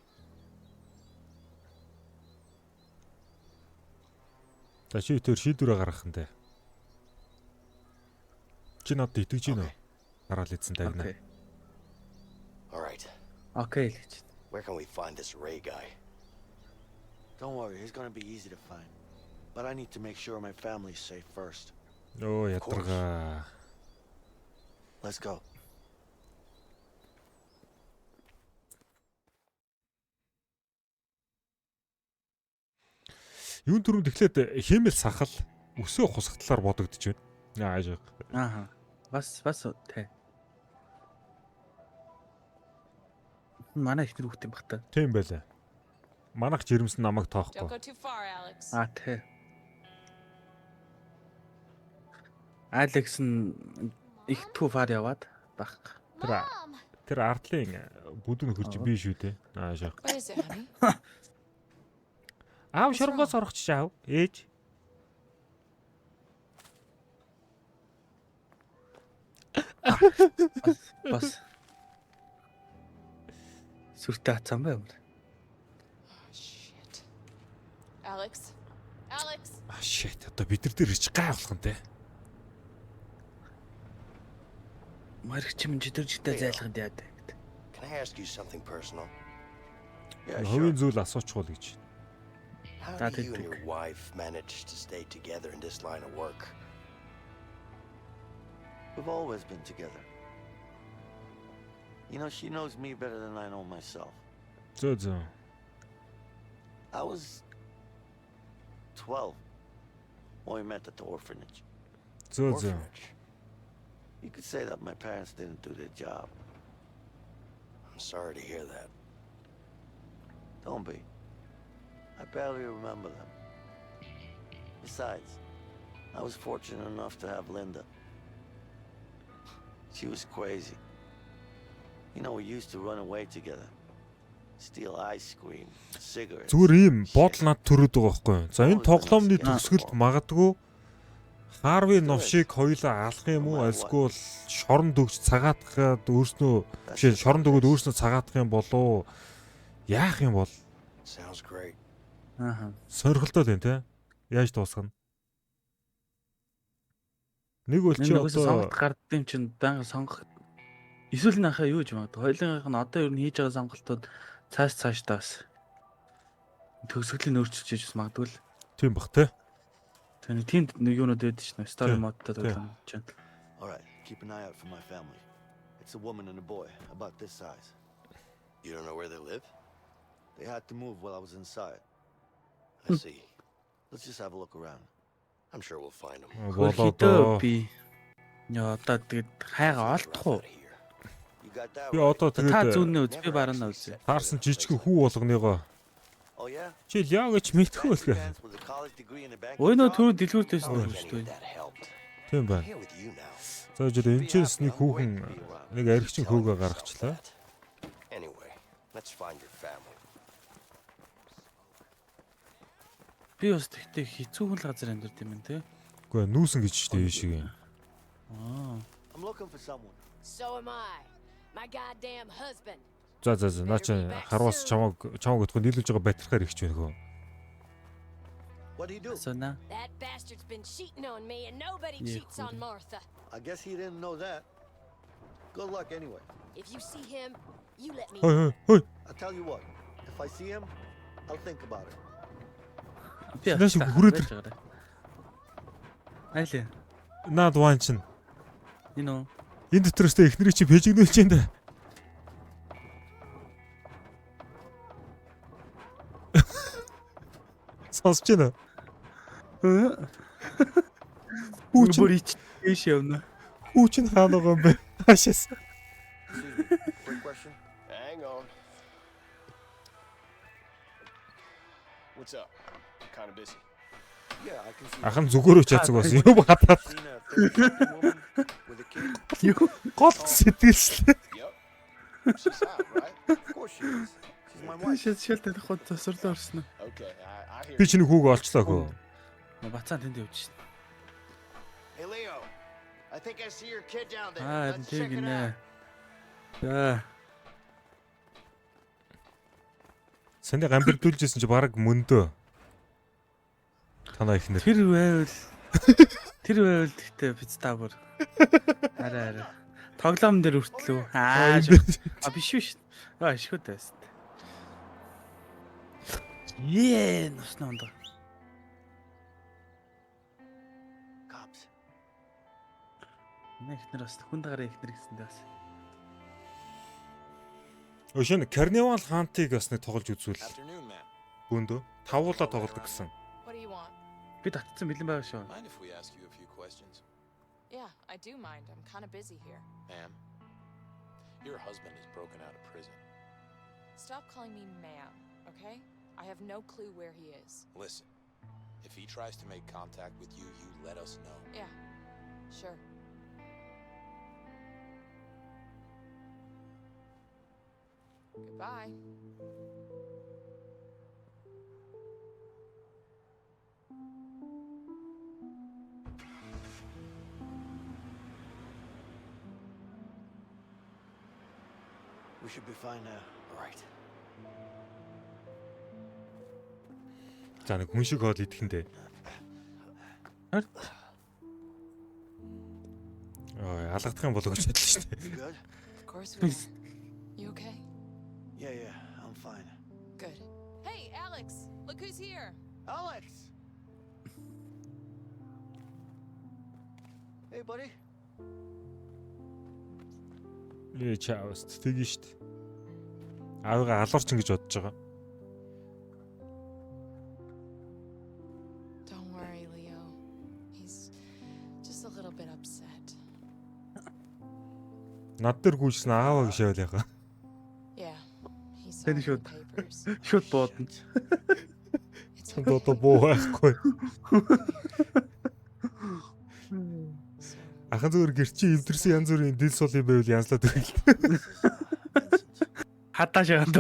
За чи тэр шийдвэрээ гаргах нь те. Чи надад итгэж гинөө. Гараал ийдсэн тагнаа. Окей. All right. Окей л гэж. Where can we find this Ray guy? Don't worry, he's going to be easy to find. But I need to make sure my family's safe first. Оо ядаргаа. Let's go. Юун түрүүнд эхлээд хиймэл сахал өсөө хусагтлаар бодогдож байна. Ааж. Ааха. Бас тэ. Манай их нэр хүүхд юм бах та. Тийм байлаа. Манайх жирэмс намайг Don't тоохгүй. go too far, Alex. Тэ. Алекс нь их түфаар яваад баг. Mom! Тэр ардлын бүдүүн хөрж би шүү дээ. Ааж. What is it, honey? Аав шоронгоос орохч аав. Ээж. Бас. Сүртэй хацсан бай юм. Oh, shit. Alex? Alex? Shit. Одоо бид нар дээр ич гай болох нь те. Марх чим жидэржтэй зайлганд яад. Can I ask you something personal? Yeah, sure. Ховын зүйл асуучгүй л гэж. How That do is you and big. your wife manage to stay together in this line of work? We've always been together. You know, she knows me better than I know myself. Зөө. I was 12 when we met at the orphanage. Зөө. Orphanage. You could say that my parents didn't do their job. I'm sorry to hear that. Don't be. I barely remember them. Besides, I was fortunate enough to have Linda. She was crazy. You know, we used to run away together. Steal ice cream, cigarettes. Зүгээр ийм бодол над төрөд байгаа байхгүй юу? За энэ тоглоомны төгсгөлд магадгүй Харви новшиг хоёулаа алах юм уу? Альсгүй шорон дөгч цагаатгаад өөрснөө биш шорон дөгөөд өөрснөө цагаатах юм болоо яах юм бол Sounds great. Ааха. сонирхолтой л юм те. Яаж дуусгана? Нэг бол чи Энэ үгүйс одоо сонголт гардыг чинь байнга сонгох. Эсвэл нахаа юу гэж магадгүй. Хоёулынх нь одоо ер нь хийж байгаа сонголтууд цааш төгсгөлийн өөрчлөж хийж бас магадгүй л. тийм бах те. Тэний тийм нэг юунууд байдаг шнэ. Story Тийм, mode-тай тийм. тоглоом чинь. All right, keep an eye out for my family. It's a woman and a boy, about this size. You don't know where they live? They had to move while I was inside. I see. Let's just have a look around. I'm sure we'll find them. Хөлхийдөө би яа одоо тэгээд хайгаа олдох уу? You got that Би right. одоо Та тэгээд зүүнээ үз би бараанаа үзье. таарсан жижигхэн хүү болгоныгоо Oh yeah? чи яа гэж мэдхгүй Fancy үлгээ. pants with a college degree and a bank Ой нөө job? түрүү дэлгүүртэйсэн Oh, юм if шүү any of дээ. that helped. Тийм I'm байна. here with you now. За жишээ энэ ч нэг хүүхэн нэг аригчин хүүгээ гаргачлаа. Anyway, let's find your family. Би бас тэгтээ хэцүү хөл газар амьдард юм байна те. Үгүй нүүсэн гэж штэ шиг юм. Аа. I'm looking for someone. So am I. My goddamn husband. За наа чи харуус чамаг өтгөө нийлүүлж байгаа батархаар ихч байна хөө. What'd he do? Сона. That bastard's been cheating on me, and nobody Yeah, cheats on Martha. I guess he didn't know that. Good luck anyway. If you see him, you let me Хой. I'll tell you what. If I see him, I'll think about it. Би Нааш хүрээд ир. Айлээ. Наад ван чин. Энэ үү? Энэ дотростой эхнэрийг чи пэжигнүүлж энэ. Сонсож байна. Хүүч Бүрийч ийш явна. хүүч хаана байгаа юм бэ? Хаашаас. Excuse me. Quick question. Hang on. What's up? Kind of busy. Yeah, I can see. Ахан зүгээр үчаацг бас юм хатаад. Seen a 30-something woman with a kid. Юу? Гол сэтгэлслээ. Yep. She's out, right? Of course she is. She's my wife. Шилтэй хот засварлаа орсон. Okay, I hear Би you. чиний хүүг олчлаа хөө. Бацаан тэнд явж шин. Hey, Leo. I think I see your kid down there. Аа, Let's check it тэгнэ. out. За. Саний гамбирдүүлжсэн чи бараг мөндөө. Танаа ихнэр. Тэр байвал гэхдээ пиццатагөр. Арай. Тоглоом дээр хүртлөө. Биш. Шгүүд байсан. Нусна ондоо. Cops. Эхнэр бас хүн дагараа эхнэр гэсэндээ бас. Өшин карнивал хаантыг бас нэг тоглож үзвэл Afternoon, ma'am. бөөндөө тавуулаа тоглодог гэсэн. What do you want? Би татсан бэлэн байгаа шүү. Mind if we ask you a few questions? Yeah, I do mind. I'm kind of busy here. Ma'am, your husband is broken out of prison. Stop calling me ma'am, okay? I have no clue where he is. Listen, if he tries to make contact with you, you let us know. Yeah, sure. Goodbye. We should be fine now. Right. За нэг хүн шиг хоол идэхэндээ. Алгадах юм болов гэж бодлоо шүү дээ. You good? Of course we are. You okay? Yeah, I'm fine. Good. Hey, Alex, look who's here. Alex! Hey, buddy. Чаавс тгий шүү дээ. Аавыгаа алуурчин гэж бодож байгаа. Don't worry, Leo. He's just a little bit upset. Над дээр гүйжсэн ааваа гэж яваал яга. Yeah, he's Then signed you the should- papers. Шууд боодно. It's Чанд одоо буу байхгүй. So, Ахан зүгээр гэрчи эвдэрсэн янз бүрийн дил сул юм байвал янзлаад ирэл. Хатаа шагаад.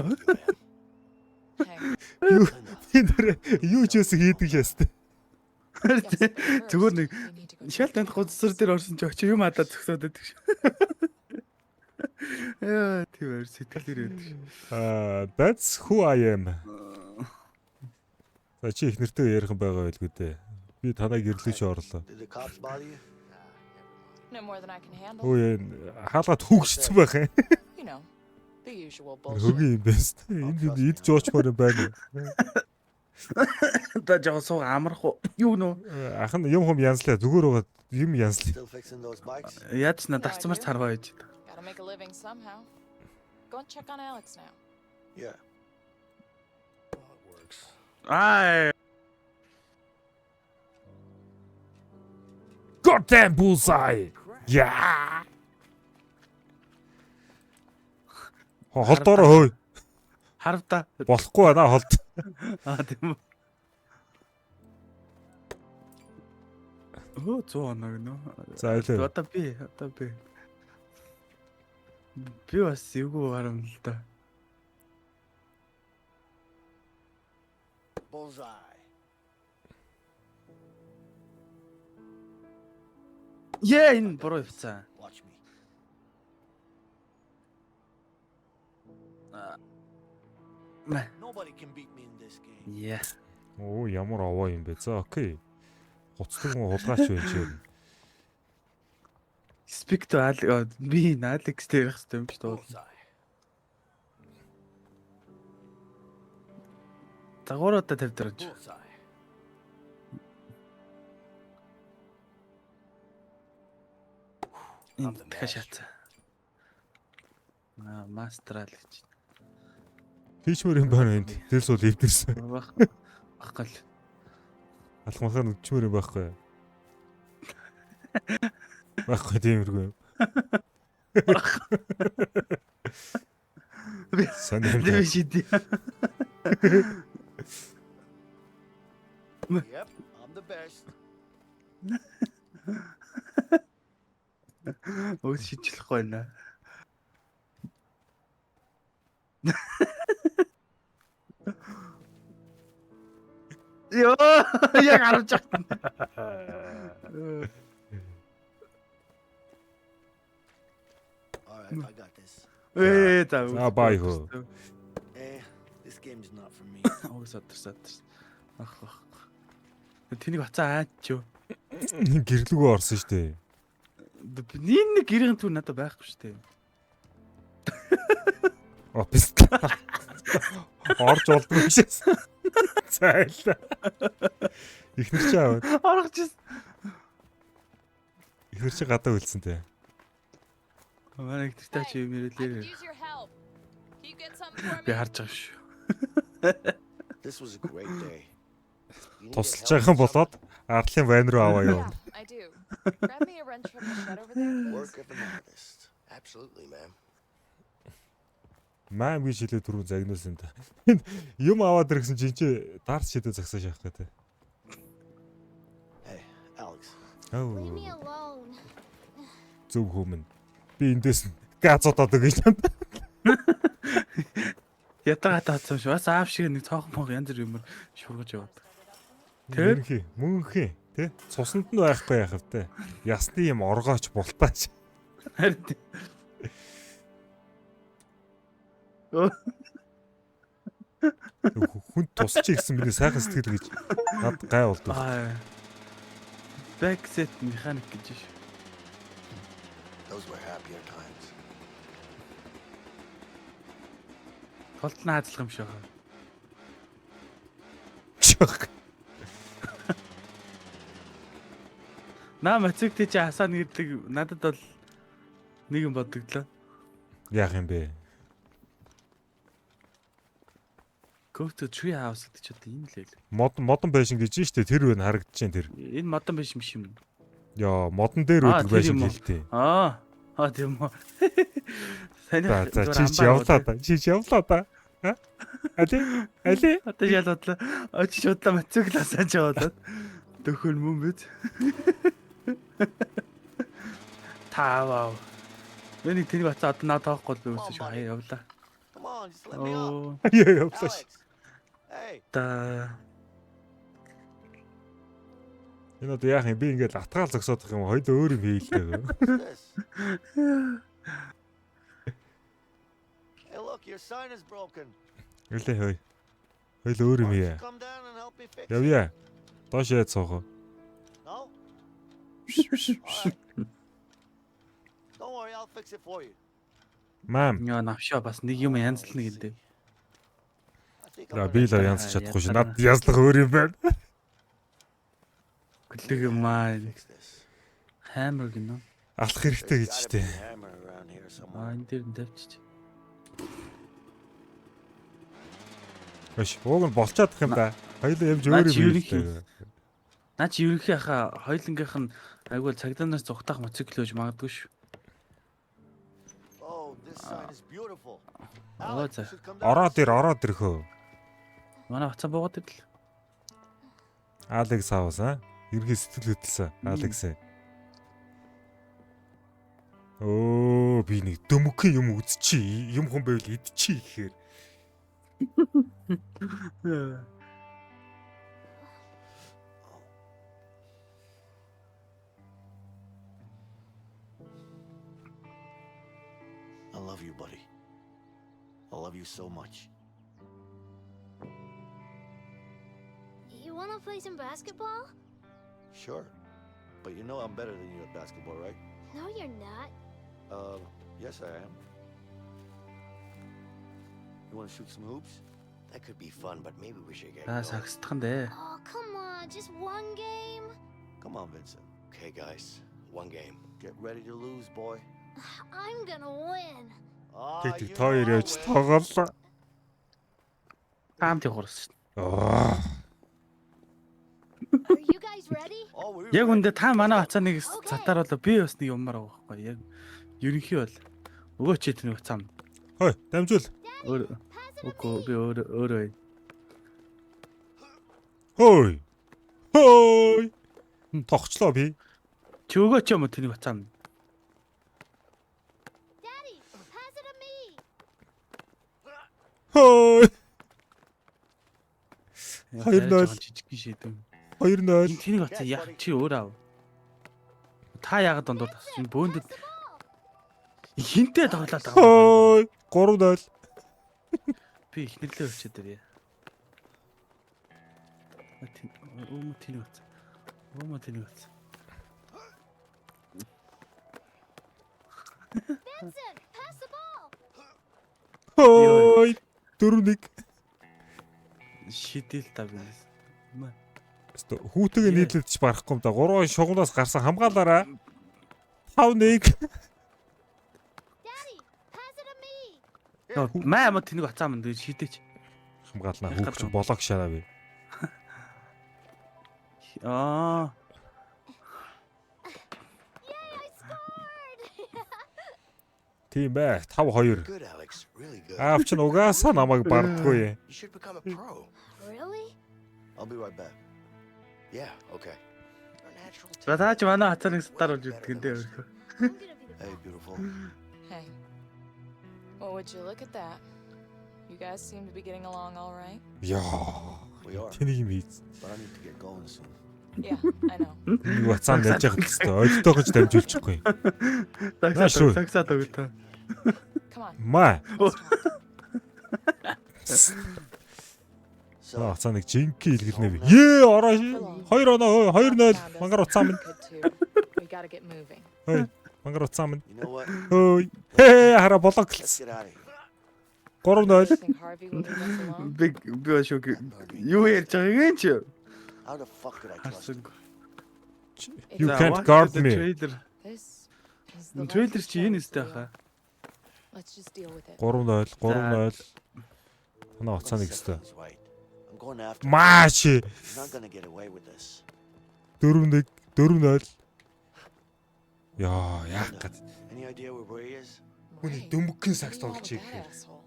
hey. Би нэр юу ч өсө хийдэг ястай. Yes, but first, Зүгээр нэг we need to go шал check танд гудсар дээр орсон ч очи юм хадаа зөксөд байдаг шүү. Яа, тийм сэтгэлээр байдаг шүү. That's who I am. За чи их нэртэй ярих юм байгаа байлгүй дээ. Би танайг ирлээч орлоо. Did the cops bother you? No more than I can handle. Өө хаалгаад хүүгчсэн байх юм. You know, the usual bullshit. Хөгийн юм байна. Энд идж уучмаар юм байна. Та жоо суу амарх уу? Юу нөө? Ахан юм янзлаа зүгээр байгаа юм янзлаа. Still fixing those bikes? Яаж на дагцмар царгаа байж. Gotta make a living somehow. Go and check on Alex now. Yeah. Well, it works. Аа. Goddamn bullseye. Yeah. Холдороо хөөе. Харавта. Болохгүй байна холд. Аа тийм үү. Оо 100 оноо гэнэ. За илүү. Одоо би. Би бас эвгүй харам л да. Bullseye. Яа энэ буруу явцсан. Watch me. Nobody can beat me in this game. Яа. Оо ямар овоо юм бэ. За окей. Гоцдог юм хулгаач байж байна. Speak to Alex. Би Alex дээр их юм шүү дээ. Загваруудаа тавьдаг. I'm the Дахиад master. шатсан. Мастер Alex. Хийчмэр юм байна энд. Дэл сул эвдэрсэн. Баггал. Алхмахаа нүчмэр юм байхгүй. Байхгүй тиймэрхүү юм. Санаа Би шийдээ. Yep, I'm the best. Өөс шийдчихлэхгүй байна. Йоо, яг харж байна. All right, I got this. За. За бай хөө. This game's not for me. Өөс одорсоо. Ах. Тэнийг бацаа аач юу. Гэрлэгөө орсон шүү дээ. Нэг гэрийн түр надад байхгүй шүү дээ. Опис. Орж олдгүй шээс. Цайл. Ихнэр чи аваад. Орохчихсан. Ихнэр чи гадаа үлдсэн те. Манай ихтэй чи юм I could ярилээ. use your help. Can you get something for Би me? харж байгаа шүү. This was a great day. You need Тусалж help байгаа with болоод Арлын вайн руу аваа Yeah, явна. I do. Grab me a wrench from the shed over there, please. work of an artist. Absolutely, ma'am. Маам гэж хэлээ түрүүн загнуулсан та. Юм аваад ирсэн чинь чи дарс шидэ загсаа шахах гэдэг. Hey, Alex. Leave me Оо, alone. зөв хүмүн. Би эндээс газуудаад өгч юм. Ятагаатаа хатсан шүү. Бас аав шиг нэг цоох мох янз бүр юмэр шургаж яваад. Тэр? Мөнхий, мөнхий, тэ? Цусанд нь байхгүй яах вэ? Ясны юм оргооч бултаач. Харин Хүн тусч ирсэн миний сайхан сэтгэл гэж над гай болдог. Backset механик гэж шүү. Those were happier times. Толтны хаалцлах юм шиг. Чөх. Наа мацигтэй чи хасаа нэгдэг надад бол нэг юм бодогдлоо. Яах юм бэ? Go to tree house гэдэг ч одоо юм л ээ. Модон байшин гэж штэ тэр вэ харагдаж байна тэр. Энэ модон биш юм шиг юм. Яа, модон дээр үүдэх тэр байшин юм уу? гэлтэй. Тийм үү. Сайн За явлаа да. Чи явлаа да. Ха? Али? Одоо ялуудлаа. Очиж шудлаа мацигласаа ч яваад. Төхөл мөн биз. Таваа. Миний тэний бацаа одоо надад тоохгүй би үсэж хаяа явлаа. Come on, just let me up. Яа, явлаа. Alex. Hey. Та Энэ одоо яах юм би ингээд атгаал зогсоодох юм хоёул өөр юм хийлээ. What's this? Hey, look, your sign is broken. Гэлээ хөөе. Хоёул өөр юм Why don't яа. you come down and help me fix it? Явъя. Доош яад суух. No? All right. Don't worry, I'll fix it for you. Мам. яа навшаа бас нэг юм янзлна гэдэг. I think За I'm би gonna л янзч чадахгүй ш. Над язлах өөр юм байна. Гэлэг юм аа. Fix this. Хаммер гинэ. Алах хэрэгтэй гэж There's gotta штэ. be a hammer around here somewhere. Энэ дээр нь тавьчих. Биш, ууг нь болчоодох юм да. Хоёул явж Наа өөр чи юм ерөнхий- хийлээ. Наа чи ерөнхий хаа хоёулангийнх нь айгүй цагдаараас зүгтах моциклөөж магадгүй шүү. Oh, this sign is beautiful. Oh, Alex, it's a- you should come down. Ороод ирхөө. Манай бацаа буугаад ирлээ. Алекс хаус аа. Ерхий сэтгэл хөдлсөн. Алекс. Оо, би нэг дөмгөн юм үзчихий. Юм хүн байвал идчихий гэхээр. I love you, buddy. I love you so much. wanna play some basketball? Sure. But you know I'm better than you at basketball, right? No, you're not. Yes I am. You wanna shoot some hoops? That could be fun, but maybe we should get За going. сагсдах нь дээ. Oh, come on, just one game. Come on, Vincent. Okay, guys. One game. Get ready to lose, boy. I'm gonna win. Тэг хоёр яаж тоглолоо. Таамт явуулсан шүү Аа. Are you guys ready? Oh, we're дээ. Яг ready. үндэ та манай хацаа нэг цатаар болоо би бас нэг юммаар байгаа байхгүй яг ерөнхий бол өгөөч чи тэр хацаа. Хой, дамжуул. Өөр үгүй би өөрөө бай. Хой. Хой. Тогчлоо би. Чи өгөөч юм уу тэр хацаа. Daddy, pass it to me. Хой. Хоёр нойл. жижиг шийдэв. 2-0. Тэнийг хацаа яах чи өөр аав. Та яагаад дондор тасч бөөндөд хинтээ тоглоод байгаа. Хой. 3-0. Би их нэрлээ өчөөд дээ. Өөмө тэнийг хацаа. Өөмө тэнийг хацаа. Vincent, pass the ball. Хой. 4-1. Шидэл та би. Хүүтэйгээ нийлүүлж барахгүй юм да. 3 шугамнаас гарсан хамгаалаараа. 5-1. Daddy, pass it to me. Маа тэнийг хацаа мэн шидэч. Хамгаалнаа хүүхч болоо гшаана би. Аа. Yay, I scored. Тийм бай. 5-2. Good, Alex. Really good. Аав чинь угаасаа намайг бардаггүй. You should become a pro. Really? I'll be right back. Yeah, okay. Our natural За таач манай хацаа нэг talent стар is болж way ирдэг better энэ. than most. I'm gonna be the Hey, beautiful. Hey. Well, would you look at that? You guys seem to be getting along all right. Яа. We are. Тэнийг юм хийц. But I need to get going soon. Yeah, I know. Нэг бацаанд яаж яах вэ? Ойлтойгож дамжуулчихгүй. Наашгүй. Таксаад өгөө. Come on. Маа. let's talk. So, Бацаа нэг жинки илгэлнэ би. Ее ороо. 2 оноо 2-0. Мангар уцаа минь. Good too. We gotta get moving. Хой. Мангар уцаа минь. you know what? Хөөй. Хээ хара болоо Let's гэлсэн. get out of here. 3-0. You think Harvey will leave us alone? Би шок. Юу ярьж байгааг чи? How the fuck could I trust him? You can't guard me. Трейлер. This is the Трейлер life чи энэ we өстэй chose, хаа. Theo. Let's just deal with it. 3-0. 3-0. Танаа уцаа нэг өстэй. He's right. I'm going after him. Маш. He's not gonna get away with this. 4-1. 4-0. Яа, яах гээд. Any idea where he is? Хүний Ray, дөмгөн what сакс are you on тоглож with ийх. that asshole?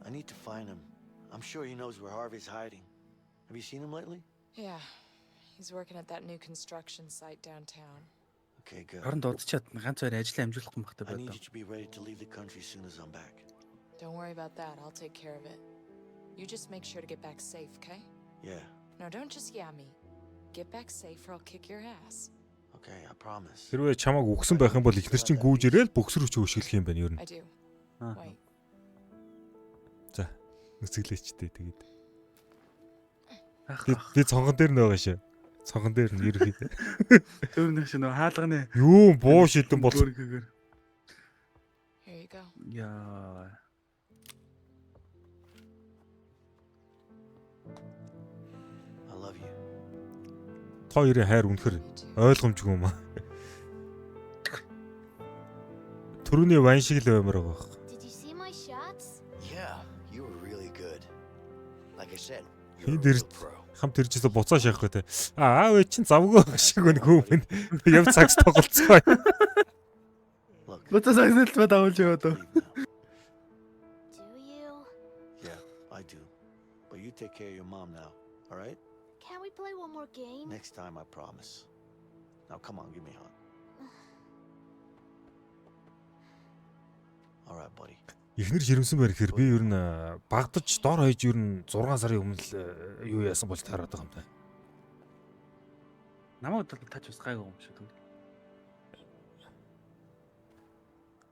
I need to find him. I'm sure he knows where Harvey's hiding. Have you seen him lately? Yeah, he's working at that new construction site downtown. Okay, good. Харин дуудчаад ганц хоёр ажлаа амжуулахгүй махтай I need байдаг. you to be ready to leave the country as soon as I'm back. Don't worry about that. I'll take care of it. You just make sure to get back safe, okay? Yeah, No, don't just yeah me. Get back safe or I'll kick your ass. okay, I promise. Хэрвээ чамааг үгсэн байх юм бол ихнэр чинь гүүж ирээл бөксөрөч өшөглөх юм байна ер нь. I do. Аа. Wait. За. Нүцгэлээчтэй тэгээд. Ах. Би цонгон дээр нь байгаа шүү. Цонгон дээр нь ерөөхдөө. Төрнөх шиг нөө хаалганы. Юу буу шидэн бол. Гөргөр. Here you go. Яа. I love you. Хоёрын хайр үнэхэр You too. ойлгомжгүй юм аа. Төрөний ван шиг л баймар байгаа байх. Did you see my shots? Yeah, you were really good. Like I said, He you're a did real it. pro. Хамт иржсэн буцаа шахахгүй те. Аав чинь завгүй шиг өнгөө юм. Яв цагс тоглолцоо. Look, Буцаа сагсэлт ба давуулж яваад. leave now. Do you? Yeah, I do. But you take care of your mom now, all right? Can we play one more game? Next time, I promise. Now, come on, give me a hug. All right, buddy. Ихнэр жирэмсэн байр гэхээр би ер нь багдаж дор хаяж ер нь 6 сарын өмнө юу яасан болж таарад байгаа юм да. Намайг тач ус гайгүй юм шиг тэгвэл.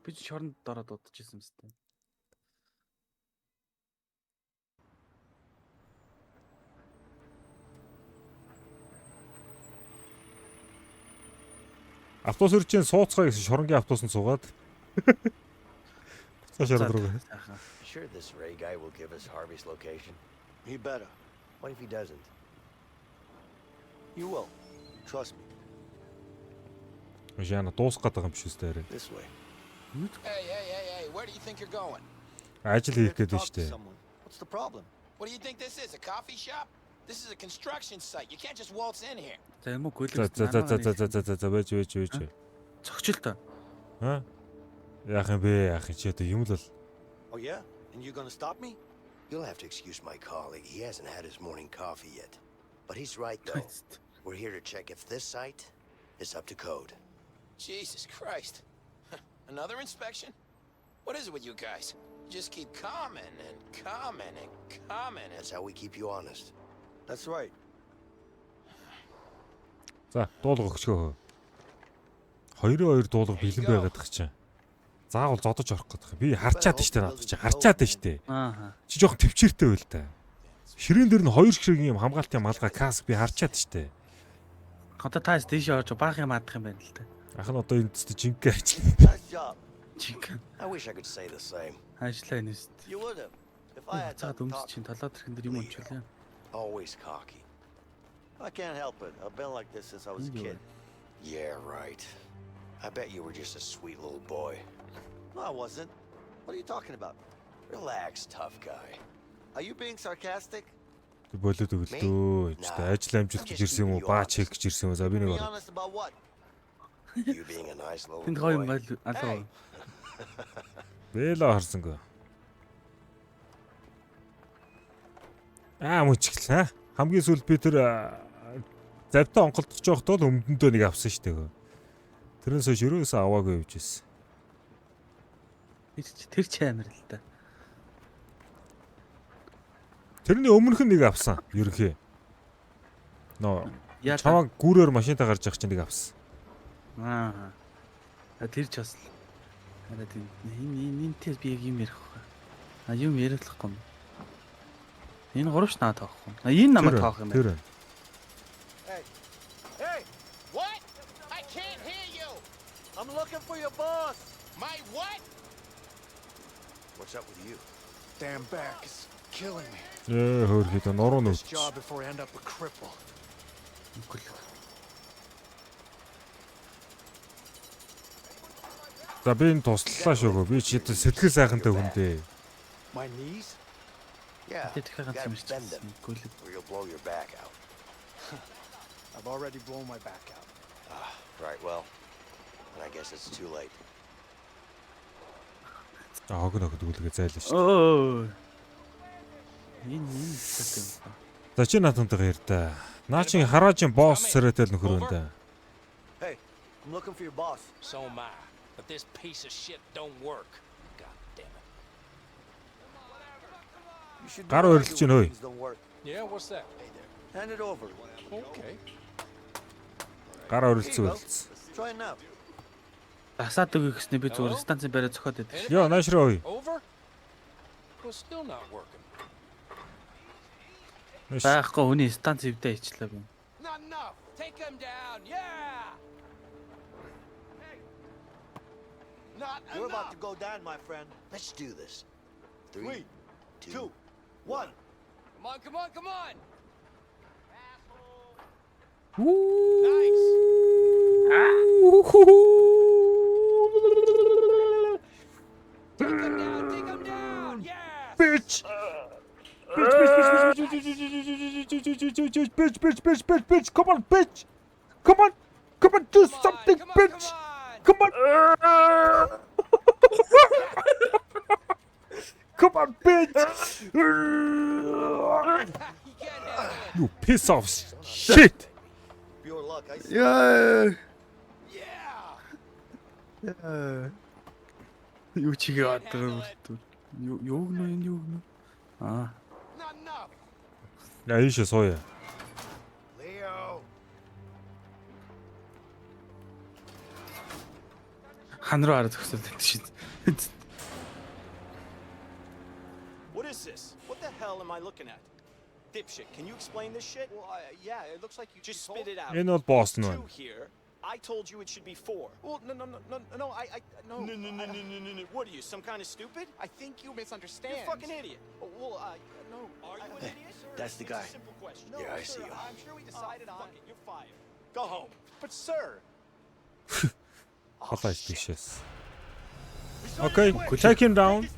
Би ч шоронд дороод удажсэн юм сте. Автобус ирж сууцгаа гэсэн шоронгийн автобусанд суугаад. Цааш ороод руу. Сайхан. Sure this Ray guy will give us Harvey's location? He better. What if he doesn't? You will. Trust me. Яна дуусах гэдэг юм биш үстэй арай. This way. Hey, where do you think you're going? Ажил Here хийх to гэдэг talk to штэ. someone. What's the problem? What do you think this is, a coffee shop? This is a construction site. You can't just waltz in here. За юм уу За байж. Цогчл та. Аа. Яах юм бэ? Яах чи одоо юм л бол. Oh yeah? And you're gonna stop me? You'll have to excuse my colleague. He hasn't had his morning coffee yet. But he's right, though. We're here to check if this site is up to code. Jesus Christ. Another inspection? What is it with you guys? You just keep coming and coming and coming and... That's how we keep you honest. That's right. За, дуулга өгчгөө. 2-2 дуулга бэлэн байгаад тах чинь. Заавал зодож орох гэдэг. Би харчаад штэ надад чи. Харчаад штэ. Аа. Чи жоохон төвчээртэй байл та. Ширээн дээр нь 2 ширхэг юм хамгаалтын малгай кас би харчаад штэ. Одоо та дэше орж баах юм адах юм байна л да. Ах нь одоо энд тест жингээ ажил. Nice job. Чиг. I wish I could say the same. Ажлаа нэст. You would have. If I had Цаад done өмс talk. чинь толоод ирэхэн дэр юм унчвал. Always cocky. I can't help it. I've been like this since I was a kid. Yeah, right. I bet you were just a sweet little boy. No, I wasn't. What are you talking about? Relax, tough guy. Are you being sarcastic? Болоод өглөө. Чи ажил амжилт гэж ирсэн юм уу? Баа чек гэж ирсэн юм уу? За би нэг Be бод. honest about what? You being a nice little Тэнд гоё юм boy. байл алуу. Бэлээ харсангүй. Мөчгөл аа. Хамгийн сүүлд би тэр завтаа онголдож явахдаа л өмдөндөө нэг авсан штэ гоо. Тэрнээс хойш ерөөсөө аваагүй явж ирсэн. Тэр ч амар л та. Тэрний өмнөх нь нэг авсан. Ерөнхий. Ноо. Чаваа гүүрээр машинтаа гарч явах чинь нэг авсан. Аа. Тэр ч бас л. Хараад энэ энэтэй би яг юм ярих вэ? Юм яриулахгүй юм. Энэ гуравч наа таах юм. Энэ намайг таах юм байна. Тэр. Hey! What? I can't hear you! I'm looking for your boss. My what? What's up with you? Damn back is killing me. Хөөрхөд нуруу This нүч. job before I end up a cripple. За би энэ туслалаа шүүгөө. Би чи сэтгэл сайхантай хүн дээ. My knees? Yeah, Тэр you ганц gotta юм bend them шиг. or you'll blow your back out. I've already blown my back out. Right, well, and I guess it's too late. Огног дүүлгээ зайлаа шүү. Өө. Энэ хэвчээ юм. За чи наатантайгаа яар та. Наа чи хараажин босс сэрэтэл нөхөр энэ. Hey, I'm looking for your boss. So am I. But this piece of shit don't work. God damn it. You should Гар know I өрөлж do чинь when хөөе. things don't work. Yeah, what's that? Hand it over. Okay. Гар Here you өрөлцсөн go. үлдсэн. Try it now. Асаад өгөх гэснээр би зүгээр станцын бариад зөхиод байдаг. Йоо наашраа ой. Over? Well, still not working. Байхгүй хүний станц ивдээ ичлээ би. Not enough. Take him down. Yeah. Not You're about enough! to go down, my friend. Let's do this. 3, 2, 2, 1. Come on, come on, come on. Take him down, take him down. Yeah. Bitch. Bitch. Come on, bitch. Come on, do something, bitch. Come on. Come on, bitch. You piss off shit. Pure luck, I see. Яа. Yeah. Юу чигээ адгаар үрдүү. Юу гэнэ энэ юу гэнэ? Аа. Not enough! Я ийшээ сууя. Leo! Хан руу хараад өгсөд байдаг шин. What is this? What the hell am I looking at? Dipshit, can you explain this shit? Well, yeah, it looks like you Just spit it out. Энэ бол босс нь Two байна. here. I told you it should be 4. Well, no, no. No. What are you, some kind of stupid? I think you misunderstand. You're a fucking idiot. Oh, well, no. Are you an Hey, idiot? Sir? that's the It's a guy. simple question. Yeah, I see sir, him. I'm sure we decided on. Fuck it, you're fired. Go home. But sir, Халаа ичтэйшээс. Okay, take him down.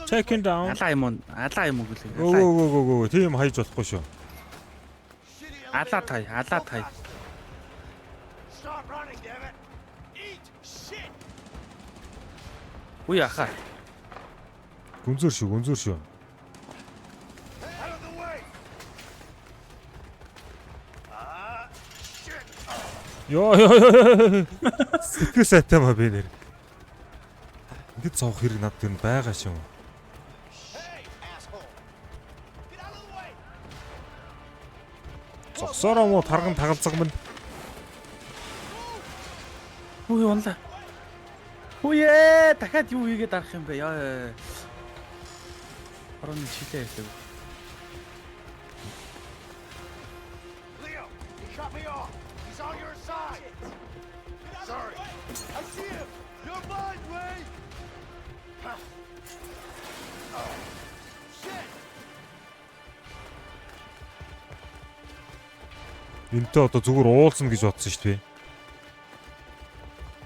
Take him down. Алаа юм уу гэлээ. Өө. Тийм хайж болохгүй шүү. Алаа тай. Stop running, damn it. Eat shit. Үе ахаа. Гүнзөр шүү. Out of the way. Shit. Ёо. Сэтгэл сайтай маа би нэр. Ингээд цовх хэрэг над тэр байгаа шүү. Hey, asshole. Get out of the way. Зогсоороо муу тарган тагалзаг минь. Үе унлаа. Үе дахиад юу хийгээд арах юм бэ? Яа. Орон чилээ хэлээ. Leo, he cut me off. He's on your side. Sorry. I see him. You're mine, Ray. Oh, shit. Энтэй одоо зүгээр уулзна гэж бодсон шүү дээ.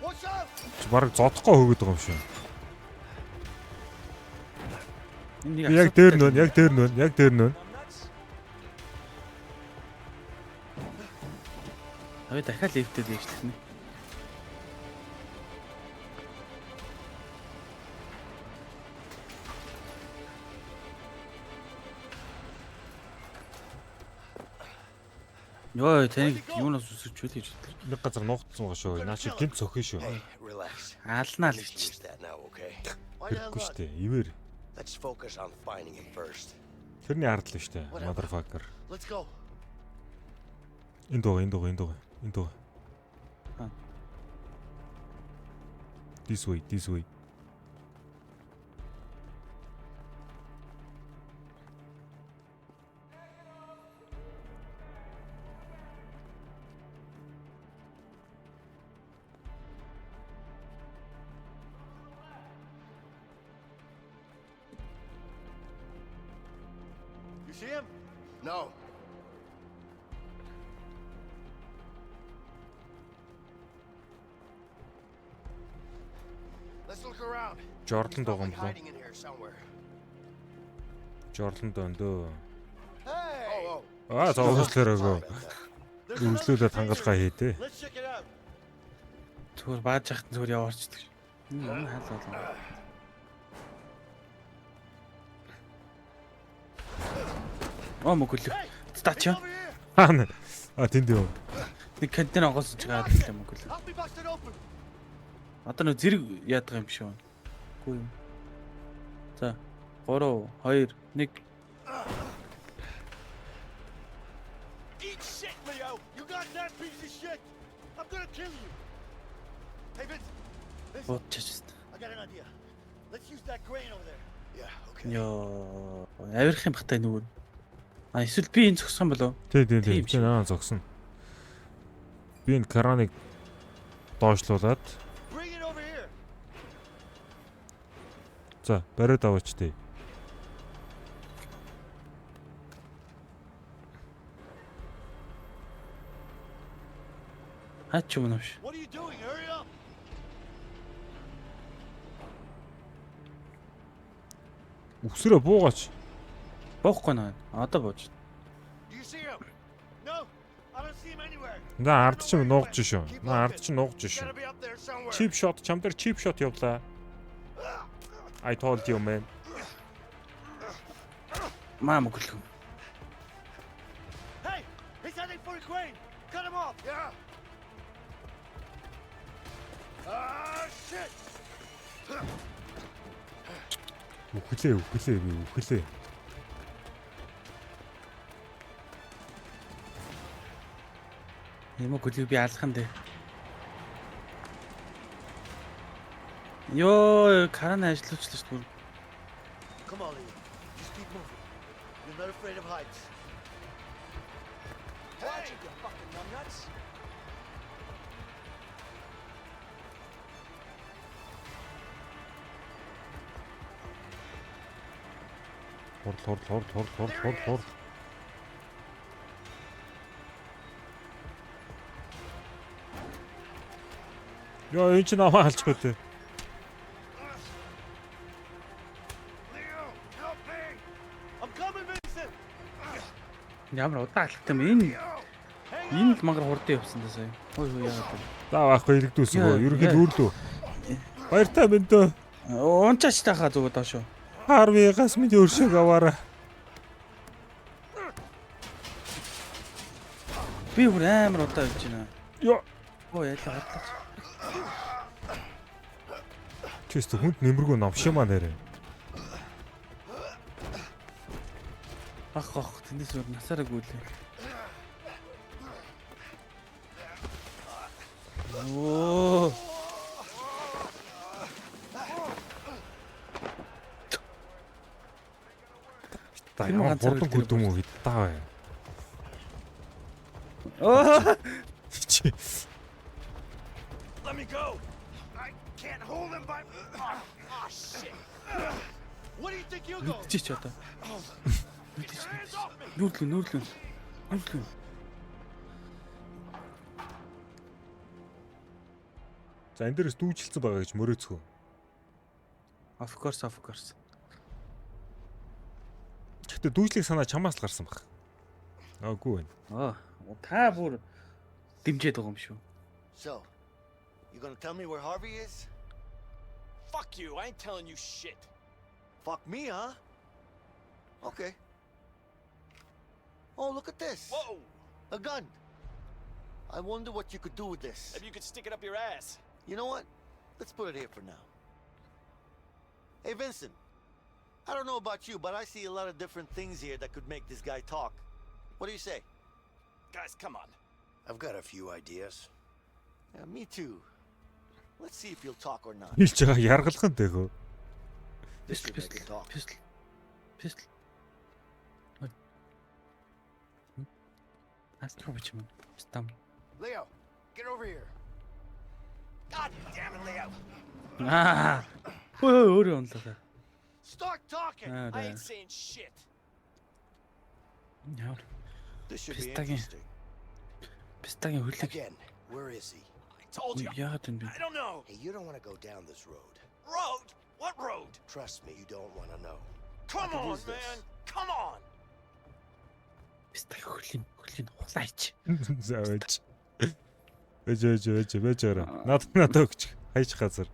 Watch out. Чи бараг зодохгүй хөгöd байгаа юм шүү. Яг дээр нөө. Аваа дахиад лифтэд дэвшлэх нэ. Йоо, тань юунаас үсэрч вэ гэж бодлоо. Нэг газар нуугдсан байгаа шүү. Наа чи гинт цохин шүү. Hey, relax. Аалнаа л Let's гэж. use that now, okay? Хэрэггүй шүү дээ. Ивэр. Let's focus on finding him first. Тэрний ард л шүү дээ. Motherfucker. Let's go. Энд доо. This way. You see him? No. Let's look around. Jordan He's probably догоомлоо. hiding in here somewhere. Jordan дөндөө. Hey. Аа зовлослоороо. Sorry about that. Үргэлжлүүлээд хангалтгаа хийдэ. Let's check it out. Зүгээр бааж яхад зүгээр яваарчдаг. Энэ хаал болоо. Мөглөө. Стач. Over here. Хаана? Тэнд юу? Нэг контейнер огоосч гаад хэлээ мөглөө. Help me bust it open. Одоо нэг зэрэг яадаг юм биш үү? Үгүй юм. За 3 2 1 Eat shit, Leo. You goddamn piece of shit. I'm gonna kill you. Hey, Vince. бодчихсон. I got an idea. Let's use that crane over there. Yeah, okay. Йоо, авирах юм бахтай нүгөр. А эсвэл би энэ зогссон болов? Тийм. Тийм Чи наа зогсон. Би энэ краныг доошлуулад Bring it over here. за бариад аваач тээ. Хаач юм нөш. What are you doing? Hurry up. Үсрээ буугаач. Боохгүй наа. Одоо бууж. Do you see him? No. I don't see him anywhere. Наа ард чинь нуугч шүү. Наа ард чинь нуугч He's шүү. gotta be up there somewhere. Cheap shot чам дээр cheap shot явлаа. I told you man. Маа мөглөө. Hey, he's heading for a crane. Cut him off. Yeah. Ah, shit. Үхлээ. Юм гөлөг би алах юм дээ. Йоо, карана ажиллуулчихлаа шүү дээ. Come on, Leo. Just keep moving. You're not afraid of heights. Watch it, you fucking numbnuts. Хурд. Яа, энэ ч намаа алж хөтэ. Leo, help me! I'm coming, Vincent! Ямар удаан алхах юм энэ л мангар хурдан явсан даа сая. Хой яагаад вэ? За байхгүй иргэдүүсгөө. Ерөнхийд үүрлүү. Баяртай мэнтөө. Унчаач тахаа зүгээр доошоо. Харвигаас минь өршөг аваараа. Би бүр амар удаан явж байна. Йоо. Оо ялаа хадлаач. Чэстэ хүнд нэмэргүй номшимаа нэрэ. Ах тэндээс өөр насаараа гүйлээ. Оо. Та ямар хурдан гүдэм үү таа бай. Оо. Let me go! I can't hold him by... Oh, shit! What do you think you're going? Чич одоо. Get your hands off me! Нүүрлэн. За энэ дээрс дүүжилсэн байгаа гэж мөрөөцгөө. Of course. Гэхдээ дүүжлийг санаа чамаас л гарсан баг. Аагүй байна. Та бүр дэмжээд байгаа юм шүү. So, you gonna tell me where Harvey is? Fuck you, I ain't telling you shit. Fuck me, huh? Okay. Oh, look at this. Whoa! A gun. I wonder what you could do with this. Maybe you could stick it up your ass. You know what? Let's put it here for now. Hey, Vincent. I don't know about you, but I see a lot of different things here that could make this guy talk. What do you say? Guys, come on. I've got a few ideas. Yeah, me too. Let's see if he'll talk or not. Хэлж байгаа яргалхан тэхөө. This should make it talk. Пистол. Астробич юм. Стам. Leo, get over here. God damn it, Leo. Өөрөө онлоо. Start talking! I ain't saying shit. Яа. This should be Пистагийн. interesting. Пистагийн хөлөг. Again, where is he? I told you. Яагаад юм бэ? I don't know. Hey, you don't want to go down this road. Road? What road? Trust me, you don't want to know. Come What on, is this? man. Come on. Пистагийн хөлийн хуглаач. За байж. Бэж. Надад өгч. Хайж газар.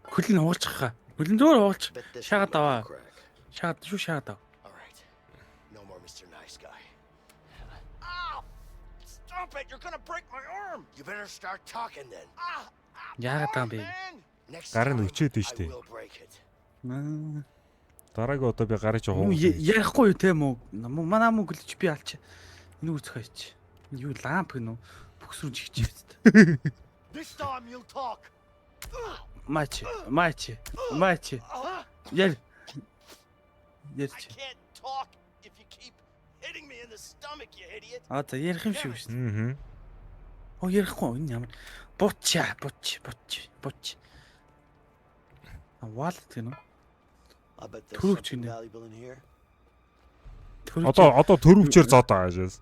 Хөлийг уулчих хаа. Хөлн зөөр уулч. Bet this Шагаад one will аваа. crack. Шагаад аваа. All right. No more Mr. Nice Guy. Ow! Stop it. You're gonna break my arm. You better start talking then. Ah! Яагаад байгаа юм бэ? Man! Next Гар нь time, өчөөд нь I штэ. will break it. Дараагийн удаа би гараж явах. Ярихгүй юу те мөө. Манай мөнгө гэлж би алч. Энийг үзэх хайч. Юу ламп гэнэ үү? Бүксрүү жигчээвд. This time you'll talk! Мач. Яр. I can't talk if you keep hitting me in the stomach, you idiot. За ярих юм шиг Аа. шүү. Ярихгүй энэ ямар буч. Вал гэнэ үү? I bet there's True, something Gina. valuable in here. Одоо төрөвчээр зод аажээс.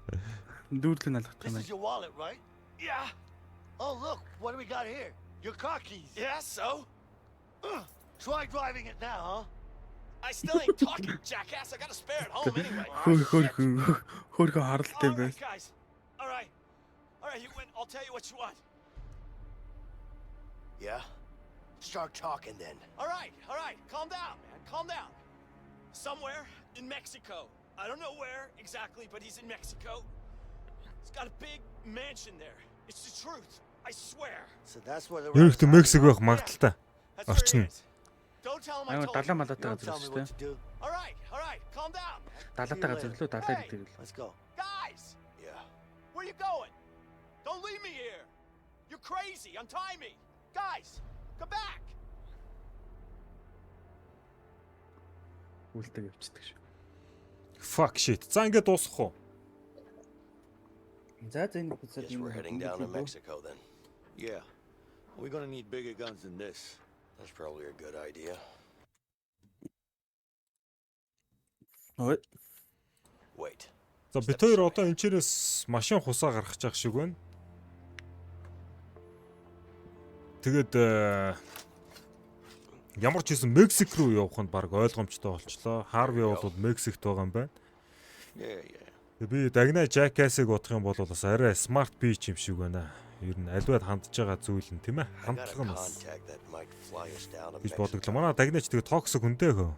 Дүүрлэн алхах This юм is your wallet, right? Yeah. Oh, look, what do we got here? Your car keys! Yeah, so? Try driving it now, huh? I still ain't talking, jackass. I got a spare at home anyway. Хөөрхөн харалтай All байна. right, guys. All right, you win. I'll tell you what you want. Yeah? Start talking then. All right. Calm down, man. Calm down. Somewhere in Mexico. I don't know where exactly, but he's in Mexico. He's got a big mansion there. It's the truth. I swear. So that's where the Ерөнхийдөө rest Мексик байх магадaltaй. That's where Орчин. he is. Don't tell him I Аймаг told you. далаа малаатай Don't газар tell me шүү what дээ. to do. All right. Calm down. Далаатай газар лөө далаа гэдэг л. Let's go. Guys, Yeah. where you going? Don't leave me here. You're crazy. Untie me. Guys, come back. Үлдэг явчихдаг шүү. Fuck shit. За ингээд дуусах уу? За энэ хуцаад Guess we're heading down to Mexico then. Yeah. We're gonna need bigger guns than this. That's probably a good idea. Ой. Wait. За бид хоёр одоо энэчнээс машин хусаа гаргах чах шиг байна. Тэгээд ямар ч хэсэн Мексик руу явах нь баг ойлгомжтой болчлоо. Харви бол Мексикт байгаа юм байна. Би дагнаа Jackass-ыг бодох юм бол бас арай smart beach юм шиг байна. Ер нь аливаад хандж байгаа зүйл нь тийм ээ. Хандлага нь бас гэж бодоглоо. Манай дагнаач тэгээ токсик хүнтэй хөө.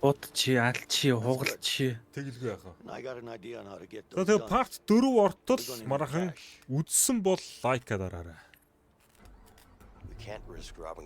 Удчи, алчи, хугалчи. Тэгэлгүй яхаа. I got an idea on how to get those Тэгээ done. part 4 ортол маргахан үзсэн бол лайк дараарай. We can't risk robbing